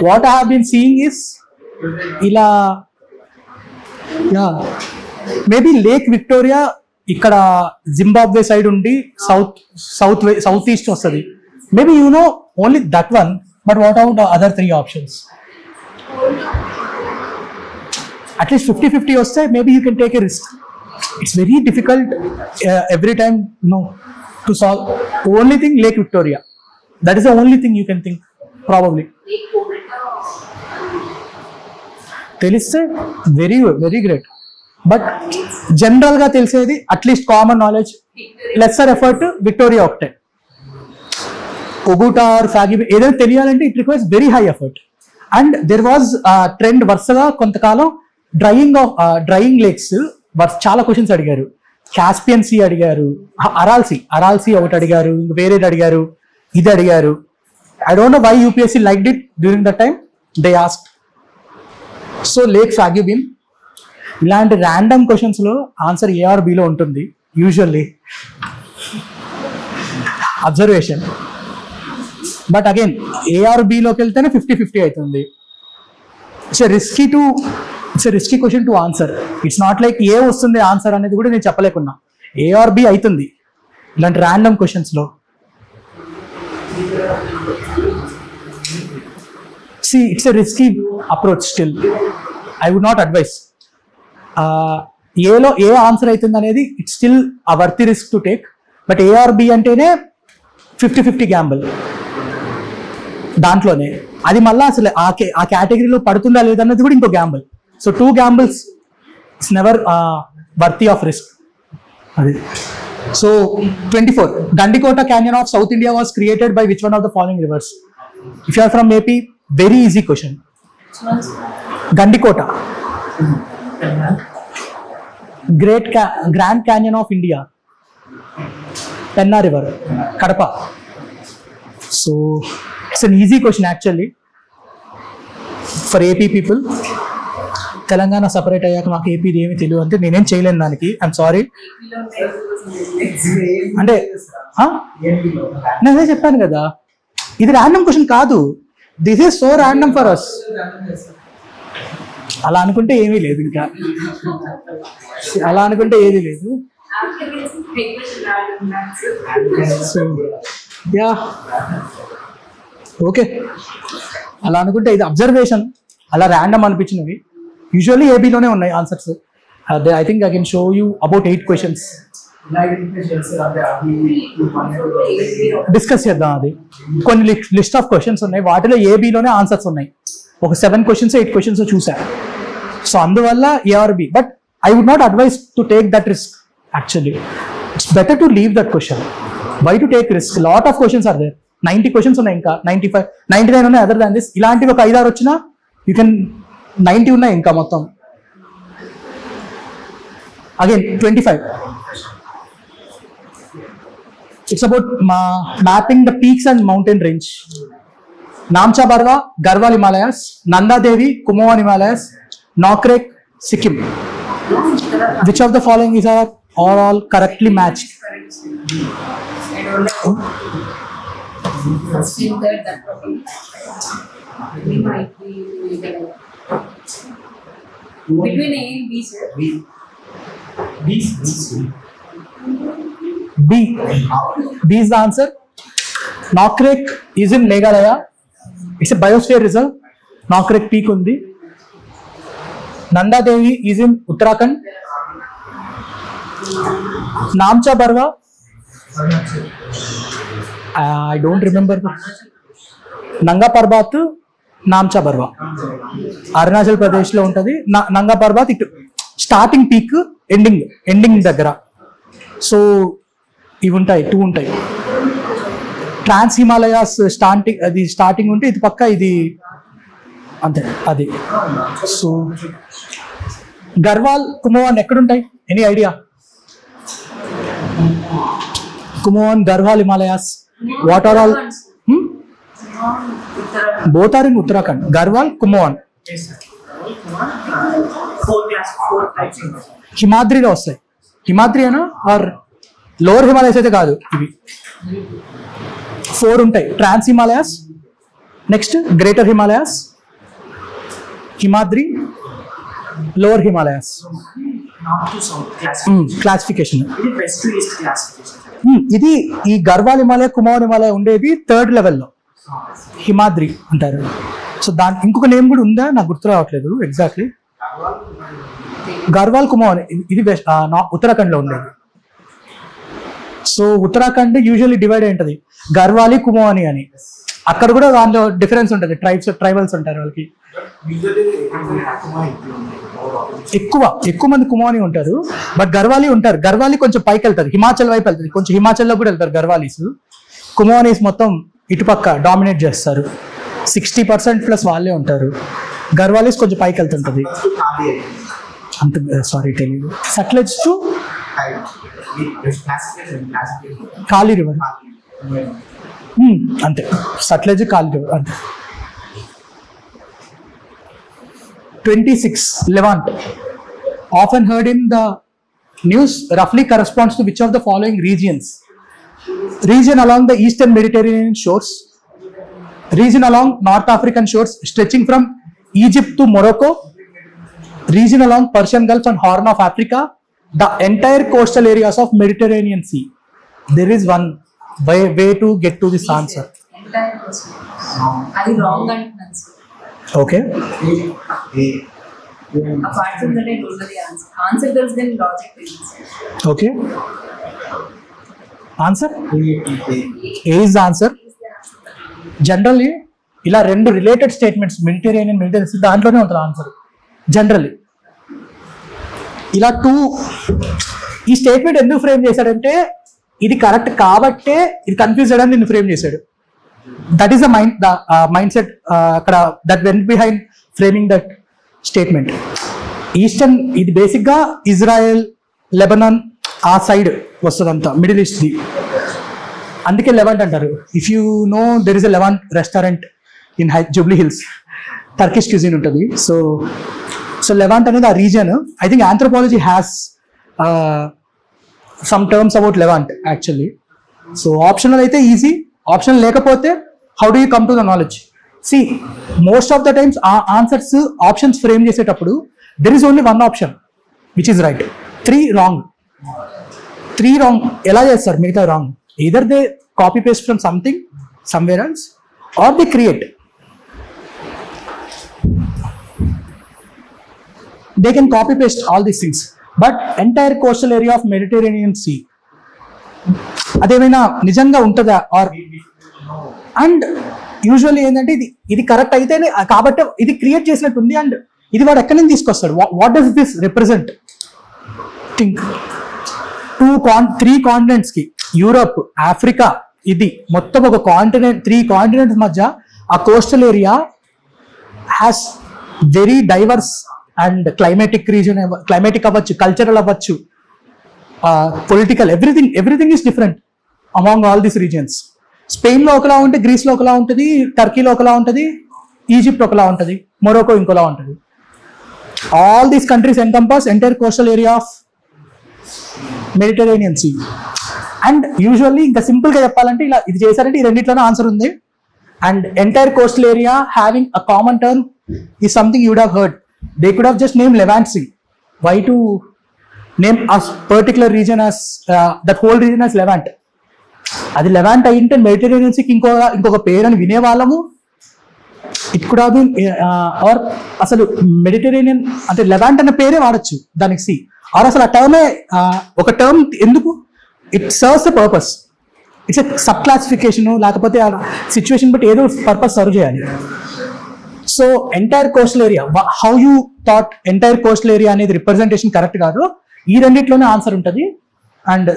what I have been seeing is, maybe Lake Victoria, ఇక్కడ Zimbabwe side ఉండి south east వస్తుంది. Maybe you know only that one. But what about the other 3 options? At least 50-50 వస్తే maybe you can take a risk. It's very difficult every time to solve. Only thing Lake Victoria. That is the only thing you can think probably. తెలిస్తే very great. But general గా తెలిసేది at least common knowledge, lesser effort Victoria ఒకటే. Oguta or Sagubin ఏదైనా తెలియాలంటే it requires very high effort. And there was a trend వరుసగా కొంతకాలం drying lakes చాలా questions అడిగారు. కాస్పియన్ సీ అడిగారు, అరాల్సీ ఒకటి అడిగారు, వేరేది అడిగారు, ఇది అడిగారు. I don't know why UPSC liked it during the time they asked. So lake సాగ్యుబిన్ ఇలాంటి ర్యాండమ్ క్వశ్చన్స్ లో ఆన్సర్ A or B లో ఉంటుంది usually, observation. But again A or B లోకి వెళ్తేనే 50-50 అవుతుంది. It's a risky question to answer. It's not like a వస్తుంది answer అనేది కూడా నేను చెప్పలేకున్నా. A or B అవుతుంది ఇలాంటి ర్యాండమ్ క్వశ్చన్స్ లో. See, it's a risky approach still. I would not advise. ఏలో ఏ ఆన్సర్ అవుతుంది అనేది it's still a worthy risk to take. But A or B అంటేనే 50-50 గ్యాంబుల్ దాంట్లోనే. అది మళ్ళీ అసలు ఆ కేటగిరీలో పడుతుందా లేదన్నది కూడా ఇంకో Gamble. So 2 gambles it's never worthy of risk. అది. So 24. Gandikota Canyon of South India was created by which one of the following rivers? If you are from AP, very easy question. Gandikota. Grand Canyon of India. Penna River. Kadapa. So it's an easy question actually for AP people. Telangana separate అయ్యాక మాకు ఏపీది ఏమి తెలియదు అంటే నేనేం చేయలేను దానికి. I'm sorry. అంటే నేను అదే చెప్పాను కదా, ఇది ర్యాండమ్ క్వశ్చన్ కాదు. This is so random for us. అలా అనుకుంటే ఏమీ లేదు, ఇంకా అలా అనుకుంటే ఏది లేదు. యా ఓకే, అలా అనుకుంటే ఇది అబ్జర్వేషన్, అలా ర్యాండమ్ అనిపించినవి. యూజువల్లీ ఏబీలోనే ఉన్నాయి answers. I think I can show you about 8 questions. Discuss చేద్దాం. అది కొన్ని లిస్ట్ ఆఫ్ క్వశ్చన్స్ ఉన్నాయి, వాటిలో ఏబీలోనే ఆన్సర్స్ ఉన్నాయి. ఒక 7 questions 8 questions చూసా. సో అందువల్ల ఏఆర్బి. But I would not advise to take that risk actually. It's better to leave that question. Why to take risk? Lot of questions are there. 90 questions ఉన్నాయి, ఇంకా 95 99 ఉన్నాయి అదర్ దాన్ దిస్. ఇలాంటివి ఒక 5-6 వచ్చినా you can 90 ఉన్నాయి ఇంకా మొత్తం. Again 25. It's about mapping the peaks and mountain range. Namcha Barwa, Garhwal Himalayas, Nanda Devi, కుమోవాన్ Himalayas, నాక్రేక్, Sikkim. Which of the following is are all correctly matched? Between A and B, sir. B. B is the answer. Nokrek is in Meghalaya. It's a biosphere reserve. Nokrek peak undi. Nanda Devi is in Uttarakhand. Namcha Barwa, I don't remember. Nanga Parbat, Namcha Barwa, Arunachal Pradesh lo untadi. Nanga Parbat starting peak, ending daggara. So ivi untayi, 2 untayi. Trans Himalayas starting unte idi pakka idi ante adi. So Garhwal, Kumaon ekkada untayi? Any idea? Kumaon, Garhwal Himalayas. What are all? Both are in Uttarakhand. Garhwal, Kumaon. Yes, sir. 4 types. హిమాద్రిలో వస్తాయి. హిమాద్రి అనా are lower Himalayas అయితే కాదు. ఇవి 4 ఉంటాయి. Trans Himalayas, next greater Himalayas, Himadri, lower Himalayas. Classification ఇది. ఈ గర్వాల్ హిమాలయ, కుమార్ హిమాలయ ఉండేది 3rd లెవెల్లో, హిమాద్రి అంటారు. సో దాని ఇంకొక నేమ్ కూడా ఉందా, నాకు గుర్తు రావట్లేదు ఎగ్జాక్ట్లీ. గర్వాల్ కుమార్ ఇది ఉత్తరాఖండ్ లో ఉండేది. సో ఉత్తరాఖండ్ యూజువల్లీ డివైడ్ అయి ఉంటుంది గర్వాలి, కుమోని అని. అక్కడ కూడా దాంట్లో డిఫరెన్స్ ఉంటుంది. ట్రైబల్స్ ఉంటారు, వాళ్ళకి ఎక్కువ మంది కుమోని ఉంటారు. బట్ గర్వాలి ఉంటారు. గర్వాలి కొంచెం పైకి వెళ్తారు, హిమాచల్ వైపు వెళ్తుంది. కొంచెం హిమాచల్లో కూడా వెళ్తారు గర్వాలీస్. కుమోనీస్ మొత్తం ఇటుపక్క డామినేట్ చేస్తారు. 60% వాళ్ళే ఉంటారు. గర్వాలీస్ కొంచెం పైకి వెళ్తుంటది. అంత సారీ తెలియదు. సట్లెజ్ టు కాళీ రివర్ అంతే. సట్లెజ్, కాళీ రివర్ అంతే. 26. Levant, often heard in the news, roughly corresponds to which of the following regions? Region along the eastern Mediterranean shores, region along North African shores stretching from Egypt to Morocco, region along Persian Gulf and Horn of Africa, the entire coastal areas of Mediterranean Sea. There is one way to get to this answer. Entire coastal. అది wrong అంటున్నాను sir. Okay. Apart from that, I don't know the answer. Answer does then logic is. Okay. Answer? A is the answer. Generally ఇలా రెండు related statements Mediterranean Mediterranean దాంట్లోనే ఉంటుంది answer generally. ఇలా ఈ statement ఎందుకు frame చేశాడంటే ఇది కరెక్ట్ కాబట్టే ఇది కన్ఫ్యూజ్ చేయడానికి నిన్ను ఫ్రేమ్ చేశాడు. That is the mindset అక్కడ that went behind framing that statement. Eastern ఇది బేసిక్గా ఇజ్రాయెల్, లెబనాన్ ఆ సైడ్ వస్తుందంతా, మిడిల్ ఈస్ట్ది. అందుకే లెవాంట్ అంటారు. If you know there is a Levant restaurant in Jubilee Hills, Turkish cuisine ఉంటుంది. సో లెవాంట్ అనేది ఆ region. I think anthropology has some terms about Levant actually. So optional అయితే ఈజీ, ఆప్షనల్ లేకపోతే how do you come to the knowledge? C most of the times ఆ answers options frame చేసేటప్పుడు there is only one option which is right, 3 wrong. 3 wrong ఎలా చేస్తారు? మిగతా wrong. Either they copy paste from something somewhere else or they create. They can copy paste all these things, but entire coastal area of Mediterranean Sea అదేమైనా నిజంగా ఉంటుందా? Are and usually ఏంటంటే ఇది correct అయితేనే కాబట్టి ఇది క్రియేట్ చేసినట్టుంది. అండ్ ఇది వాడు ఎక్కడి నుంచి తీసుకొస్తాడు? What does this represent? Think 3 continents కి, యూరప్, ఆఫ్రికా, ఇది మొత్తం ఒక కాంటినెంట్, 3 కాంటినెంట్స్ మధ్య ఆ coastal area has very diverse and climatic region, climatic అవ్వచ్చు, కల్చరల్ అవ్వచ్చు, political, everything is different among all these regions. స్పెయిన్లో ఒకలా ఉంటే గ్రీస్లో ఒకలా ఉంటుంది, టర్కీలో ఒకలా ఉంటుంది, ఈజిప్ట్ ఒకలా ఉంటుంది, మొరోకో ఇంకోలా ఉంటుంది. All these countries encompass entire coastal area of Mediterranean sea. And usually ఇంకా సింపుల్గా చెప్పాలంటే ఇలా ఇది చేశారంటే ఈ రెండిట్లోనే ఆన్సర్ ఉంది. And entire coastal area having a common term is something you would have heard. They could have just name Levant sea. Why to name a particular region as that whole region as Levant? అది Levant అయ్యింటే Mediterranean సీకి ఇంకొక పేరు అని వినేవాళ్ళము. It could have been or అసలు Mediterranean అంటే Levant అనే పేరే వాడచ్చు దానికి సి. ఆర్ అసలు ఆ టర్మే ఒక టర్మ్ ఎందుకు? It serves the purpose. It's a sub classification, లేకపోతే ఆ సిచ్యువేషన్ బట్టి ఏదో పర్పస్ సర్వ్ చేయాలి. So entire coastal area, how you thought entire coastal area అనేది రిప్రజెంటేషన్ కరెక్ట్ కాదు. ఈ రెండిట్లోనే ఆన్సర్ ఉంటుంది. And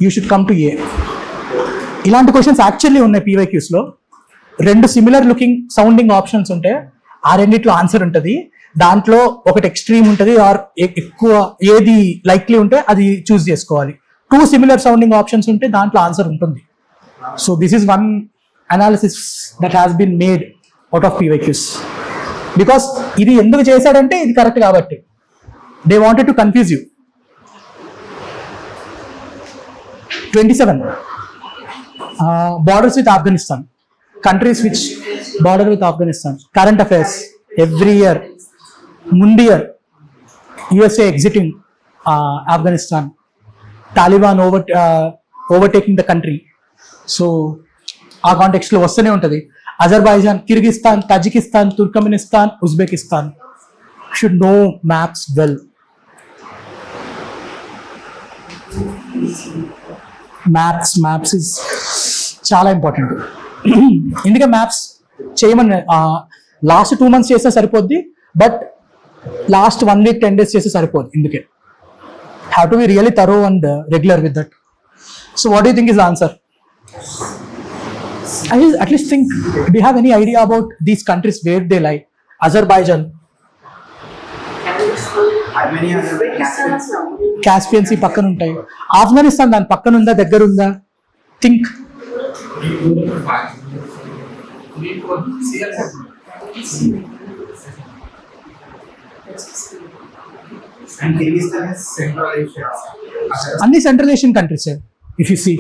you should come to A. ఇలాంటి క్వశ్చన్స్ యాక్చువల్లీ ఉన్నాయి పీవైక్యూస్లో. 2 సిమిలర్ లుకింగ్ సౌండింగ్ ఆప్షన్స్ ఉంటే ఆ రెండిట్లో ఆన్సర్ ఉంటుంది. దాంట్లో ఒకటి ఎక్స్ట్రీమ్ ఉంటుంది, ఆర్ ఎక్కువ ఏది లైక్లీ ఉంటే అది చూస్ చేసుకోవాలి. 2 సిమిలర్ సౌండింగ్ ఆప్షన్స్ ఉంటే దాంట్లో ఆన్సర్ ఉంటుంది. So this is one analysis that has been made out of PYQs. Because ఇది ఎందుకు చేశాడంటే ఇది కరెక్ట్ కాబట్టి. They wanted to confuse you. 27 borders with Afghanistan, countries which border with Afghanistan. Current affairs every year. Mundi year USA exiting Afghanistan, Taliban overtaking the country. So ఆ context లో వస్తూనే ఉంటుంది. Azerbaijan, Kyrgyzstan, Tajikistan, Turkmenistan, Uzbekistan. Should know maps well. Maps is చాలా important. ఎందుకంటే maps చేయమని last 2 months చేస్తే సరిపోద్ది, but last 1 week 10 days చేస్తే సరిపోద్ది. ఇందుకే have to be really thorough and regular with that. So what do you think is the answer? I at least think, do you have any idea about these countries where they lie? Azerbaijan, Caspian Sea పక్కన ఉంటాయి. ఆఫ్ఘనిస్తాన్ దాని పక్కన ఉందా, దగ్గర ఉందా? Think. అన్ని central Asian countries if you see.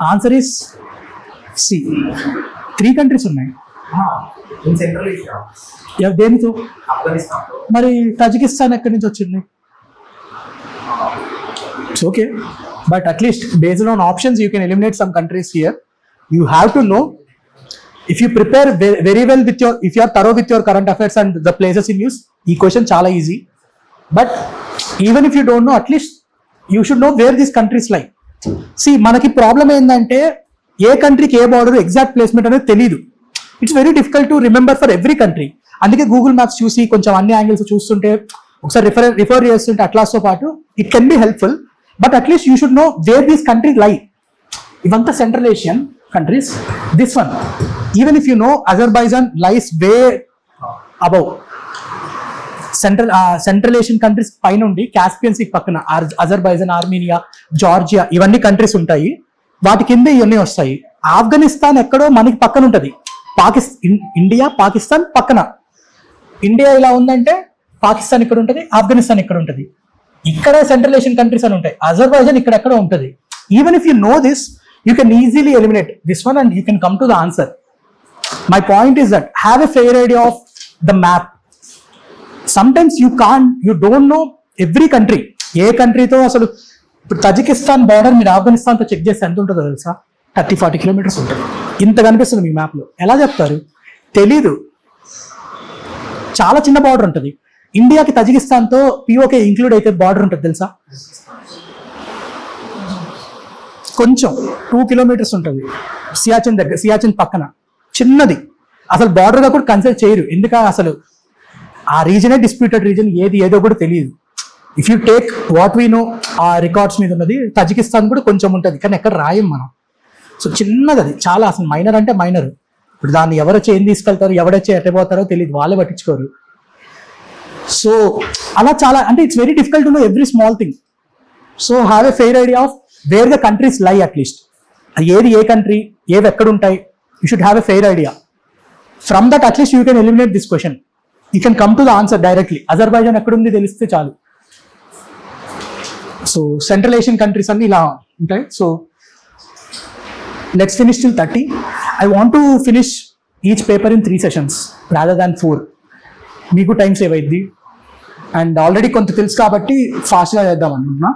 Answer is C. 3 countries ఉన్నాయి. దేనితో? మరి తజికిస్తాన్ ఎక్కడి నుంచి వచ్చింది? It's okay, but at least based on options you can eliminate some countries here. You have to know. If you prepare very well with your, if you are thorough with your current affairs and the places in use, ఈ question చాలా easy. But even if you don't know, at least you should know where these countries lie. See, మనకి problem ఏంటంటే ఏ కంట్రీకి ఏ border exact placement అనేది తెలియదు. It's very difficult to remember for every country. అందుకే Google maps చూసి కొంచెం అన్ని angles చూస్తుంటే ఒకసారి రిఫర్ చేస్తుంటే అట్లాస్తో పాటు it can be helpful. But at least you should know where these country లై. ఇవంతా central Asian countries. This one, even if you know, Azerbaijan lies way above. Central Asian countries పైన ఉండి కాస్పియన్ సీ పక్కన Azerbaijan, Armenia, Georgia ఇవన్నీ countries ఉంటాయి. వాటి కింద ఇవన్నీ వస్తాయి. ఆఫ్ఘనిస్తాన్ ఎక్కడో మనకి పక్కన ఉంటుంది. ఇండియా పాకిస్తాన్ పక్కన. ఇండియా ఇలా ఉందంటే పాకిస్తాన్ ఇక్కడ ఉంటుంది, ఆఫ్ఘనిస్తాన్ ఇక్కడ ఉంటుంది. ఇక్కడే సెంట్రల్ ఏషియన్ కంట్రీస్ అని ఉంటాయి. అజర్బైజాన్ ఇక్కడ ఎక్కడో ఉంటుంది. Even if you know this, you can easily eliminate this one and you can come to the answer. My point is that have a fair idea of the map. Sometimes you don't know every country. ఏ కంట్రీతో అసలు ఇప్పుడు Tajikistan border మీరు ఆఫ్ఘనిస్తాన్తో check చేస్తే ఎంత ఉంటుందో తెలుసా? 30-40 kilometres ఉంటుంది. ఇంత కనిపిస్తుంది మీ మ్యాప్లో. ఎలా చెప్తారు? తెలీదు. చాలా చిన్న బార్డర్ ఉంటుంది. ఇండియాకి తజికిస్తాన్తో పిఓకే ఇంక్లూడ్ అయితే బార్డర్ ఉంటుంది తెలుసా? కొంచెం 2 కిలోమీటర్స్ ఉంటుంది. సియాచిన్ పక్కన చిన్నది. అసలు బార్డర్గా కూడా కన్సిడర్ చేయరు. ఎందుకంటే అసలు ఆ రీజనే డిస్ప్యూటెడ్ రీజన్, ఏదో కూడా తెలియదు. If you take what we know, ఆ రికార్డ్స్ మీద ఉన్నది తజికిస్తాన్ కూడా కొంచెం ఉంటుంది, కానీ ఎక్కడ రాయం మనం. సో చిన్నది అది, చాలా అసలు మైనర్ అంటే మైనర్. ఇప్పుడు దాన్ని ఎవరొచ్చి ఏం తీసుకెళ్తారు, ఎవరొచ్చి ఎట్టబోతారో తెలియదు, వాళ్ళే పట్టించుకోరు. సో అలా చాలా, అంటే it's very difficult to know every small thing. So have a fair idea of wear the countries లై. అట్లీస్ట్ ఏది ఏ కంట్రీ, ఏవి ఎక్కడ ఉంటాయి, you should have a fair idea. From that at least you can eliminate this question. You can come to the answer directly. Azerbaijan ఎక్కడుంది తెలిస్తే చాలు. So central Asian countries అన్ని ఇలా ఉంటాయి. So let's finish till 30. I want to finish each paper in 3 sessions rather than 4. మీకు time save అయింది and already కొంత తెలుసు కాబట్టి ఫాస్ట్గా చేద్దాం అనుకుంటున్నా.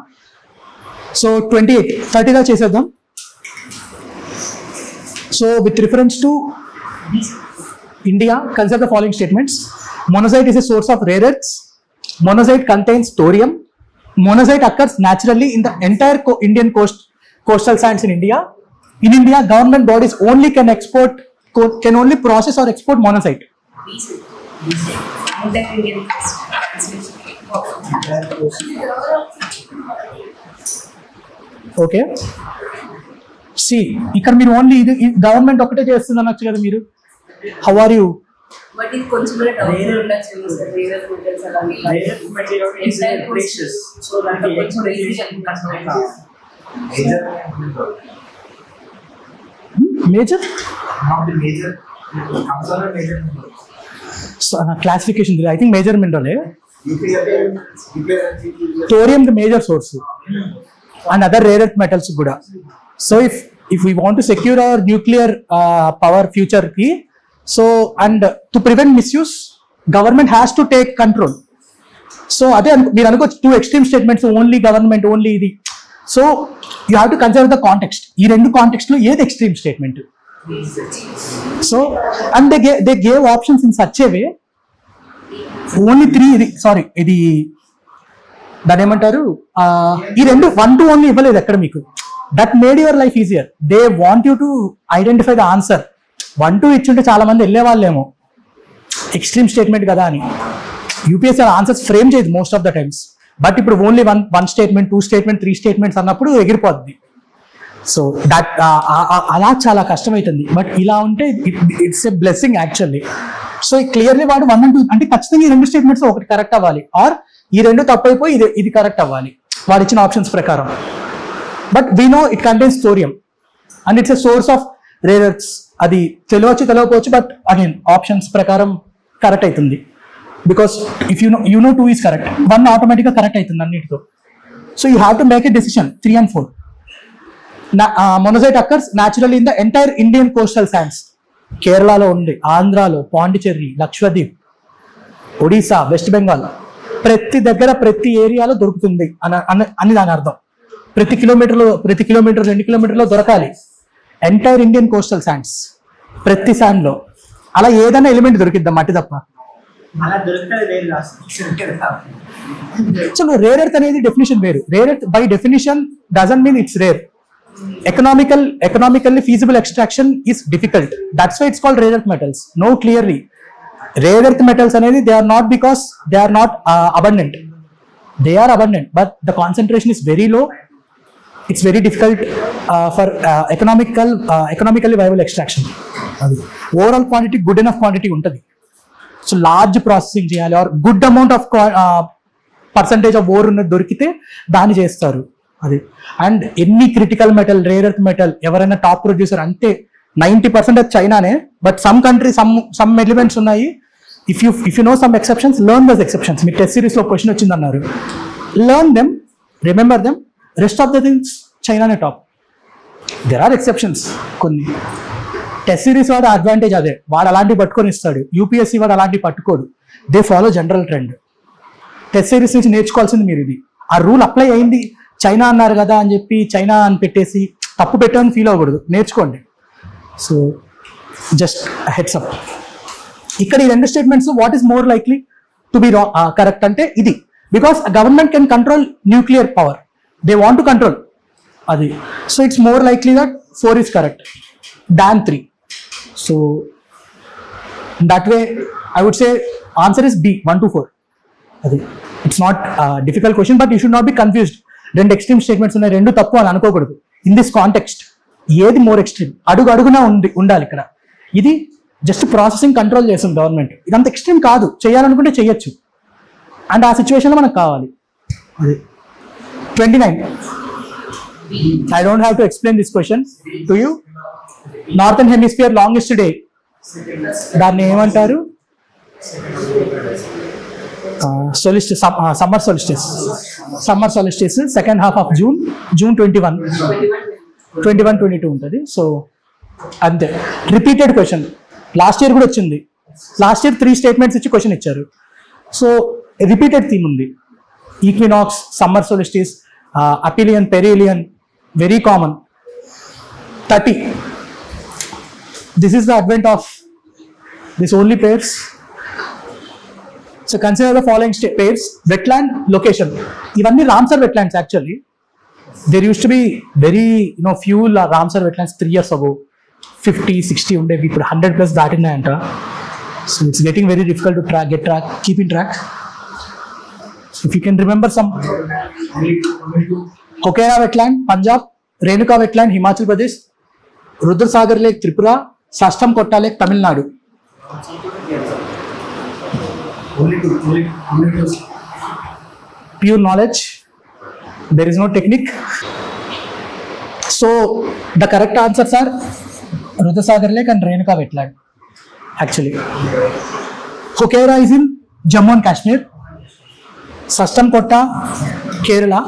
సో 28, 30గా చేసేద్దాం. So with reference to India, consider the following statements. Monazite is a source of rare earths. Monazite contains thorium. Monazite occurs naturally in the entire Indian coastal sands in India. In India, government bodies only can only process or export monazite. Okay, C ఇక్కడ మీరు only ఇది government ఒకటే చేస్తుంది అనొచ్చు కదా మీరు. How are you? But ఇది కొంచెం కూడా డౌట్ ఉండొచ్చు సార్. రేర్ మెటల్స్ అలాగే ఎంటైర్ ప్లేసెస్. సో దానికి కొంచెం ఈజీ అనుకుంటున్నాను. Major not the major absorber major classification. I think major mineral nuclear thorium the major source and other rare earth metals kuda. So if we want to secure our nuclear power future ki, so and to prevent misuse, government has to take control. So ade meer anukochu two extreme statements, only government only idi. So you have to consider the context. Ee rendu context lo edi extreme statement. So and they gave options in such a way, only 3 ఇది దాని ఏమంటారు, ఈ రెండు 1 to only ఇవ్వలేదు ఎక్కడ మీకు. That made your life easier. They want you to identify the answer. 1 2 ఇచ్చుంటే చాలా మంది వెళ్ళే వాళ్ళేమో ఎక్స్ట్రీమ్ స్టేట్మెంట్ కదా అని. యూపీఎస్సీ ఆన్సర్స్ ఫ్రేమ్ చేయదు most of the times. But ఇప్పుడు only one statement, 2 statement, 3 statements అన్నప్పుడు ఎగిరిపోద్ది. సో దట్ అలా చాలా కష్టమవుతుంది. బట్ ఇలా ఉంటే it's a blessing actually. So clearly వాడు 1 and 2 అంటే ఖచ్చితంగా ఈ 2 స్టేట్మెంట్స్ ఒకటి కరెక్ట్ అవ్వాలి, ఆర్ ఈ 2 తప్పు అయిపోయి ఇది కరెక్ట్ అవ్వాలి వాడు ఇచ్చిన ఆప్షన్స్ ప్రకారం. But we know it contains thorium and it's a source of rare earths. అది తెలియకపోవచ్చు, బట్ అగైన్ ఆప్షన్స్ ప్రకారం కరెక్ట్ అవుతుంది. Because if you know 2 is correct, 1 ఆటోమేటిక్గా కరెక్ట్ అవుతుంది అన్నిటితో. So you have to make a decision 3 and 4. Monazite occurs naturally in the entire Indian coastal sands. కేరళలో ఉంది, ఆంధ్రాలో, పాండిచేరి, లక్షద్వీప్, ఒడిశా, వెస్ట్ బెంగాల్, ప్రతి దగ్గర ప్రతి ఏరియాలో దొరుకుతుంది అని దాని అర్థం. ప్రతి కిలోమీటర్ 2 కిలోమీటర్లో దొరకాలి. ఎంటైర్ ఇండియన్ కోస్టల్ శాండ్స్, ప్రతి శాండ్లో అలా ఏదైనా ఎలిమెంట్ దొరికిద్దాం మట్టి తప్ప. అలా దొరుకుతుంది వేరు రాసి. సో రేర్ ఎర్త్ అనేది డెఫినేషన్ వేరు. Rare earth by definition doesn't mean it's rare. economically feasible extraction is difficult. That's why it's called rare earth metals. No, clearly rare earth metals అనేది they are not because they are not abundant. They are abundant, but the concentration is very low. It's very difficult for economically viable extraction. Overall quantity good enough quantity ఉంటుంది. So large processing చేయాలి, or good amount of percentage of ore ఉన్నది దొరికితే దాన్ని చేస్తారు. అది and ఎన్ని critical metal, rare earth metal ఎవరైనా top producer అంటే 90% అది చైనానే. But some country some elements ఉన్నాయి. If you know some exceptions, learn those exceptions. మీ టెస్ట్ సిరీస్ లో క్వశ్చన్ వచ్చింది అన్నారు, learn them, remember them. Rest of the things చైనానే టాప్. దెర్ ఆర్ ఎక్సెప్షన్స్ కొన్ని. టెస్ట్ సిరీస్ వాడు అడ్వాంటేజ్ అదే, వాడు అలాంటివి పట్టుకొని ఇస్తాడు. యూపీఎస్సీ వాడు అలాంటివి పట్టుకోడు. They follow general trend. Test series నుంచి నేర్చుకోవాల్సింది మీరు ఇది. ఆ రూల్ అప్లై అయింది, చైనా అన్నారు కదా అని చెప్పి చైనా అని పెట్టేసి తప్పు పెట్టామని ఫీల్ అవ్వకూడదు, నేర్చుకోండి. So just heads up. ఇక్కడ ఈ రెండు statements what is more likely to be correct అంటే ఇది. Because government can control nuclear power, they want to control అది. So it's more likely that 4 is correct than 3. So that way I would say answer is B, 1 to 4. అది it's not difficult question, but you should not be confused. రెండు extreme statements ఉన్నాయి, రెండు తప్పు అని అనుకోకూడదు. In this context ఏది more extreme? అడుగునా ఉండాలి ఇక్కడ. ఇది జస్ట్ ప్రాసెసింగ్ కంట్రోల్ చేస్తుంది గవర్నమెంట్, ఇదంత ఎక్స్ట్రీమ్ కాదు. చేయాలనుకుంటే చేయొచ్చు, అండ్ ఆ సిచ్యువేషన్లో మనకు కావాలి. అది 29. I don't have to explain this question to you. Northern hemisphere longest day, దాన్ని ఏమంటారు? Solstice, summer solstice. Summer solstice second half of June 21, 22 ఉంటుంది. సో అంతే. రిపీటెడ్ క్వశ్చన్ లాస్ట్ ఇయర్ కూడా వచ్చింది. లాస్ట్ ఇయర్ 3 స్టేట్మెంట్స్ ఇచ్చి క్వశ్చన్ ఇచ్చారు. So repeated theme ఉంది. Equinox, summer solstice, aphelion, perihelion, very common. 30. This is the advent of this only pairs. So consider the following pairs. Wetland location. Ivanni Ramsar wetlands actually. There used to be very few Ramsar wetlands 3 years ago. 50, 60 unde, we put 100 plus datinayanta. So it's getting very difficult to keeping track. So if you can remember some. Kokera wetland, Punjab. Renuka wetland, Himachal Pradesh. Rudrasagar lake, Tripura. Sashtam Kotta lake, Tamil Nadu. Only two. Pure knowledge. There is no technique. So the correct answers are Rudrasagar lake and Renuka wetland. Actually, Kokera is in Jammu and Kashmir. Sashtam Kotta, Kerala.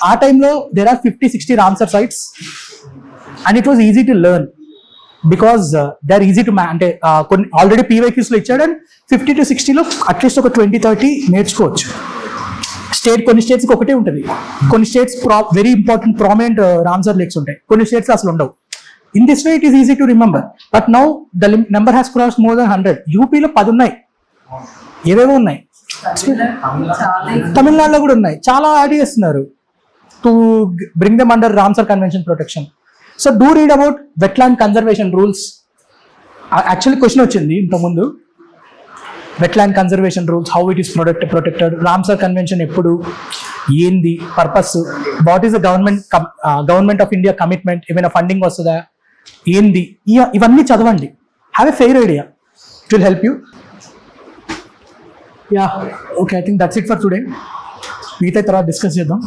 ఆ టైంలో there are 50-60 Ramsar sites and it was easy to learn because they are easy to అంటే కొన్ని already PYQs లో ఇచ్చాడు. And 50 to 60లో at least ఒక 20-30 నేర్చుకోవచ్చు. కొన్ని స్టేట్స్కి ఒకటే ఉంటుంది, కొన్ని states very important prominent Ramsar lakes ఉంటాయి, కొన్ని స్టేట్స్ అసలు ఉండవు. In this way it is easy to remember. But now the number has crossed more than 100. యూపీలో 10 ఉన్నాయి, ఏవేవో ఉన్నాయి. తమిళనాడులో కూడా ఉన్నాయి, చాలా యాడ్ చేస్తున్నారు to bring them under Ramsar Convention protection. So do read about wetland conservation rules. Actually question వచ్చింది ఇంత ముందు, wetland conservation rules, how it is protected, Ramsar Convention ఎప్పుడు, ఏంది purpose, what is the government of India commitment, ఏమైనా funding వస్తుందా, ఏంది, ఇవన్నీ చదవండి. Have a fair idea, it will help you. Yeah okay, I think that's it for today. మిగతా తర్వాత discuss చేద్దాం.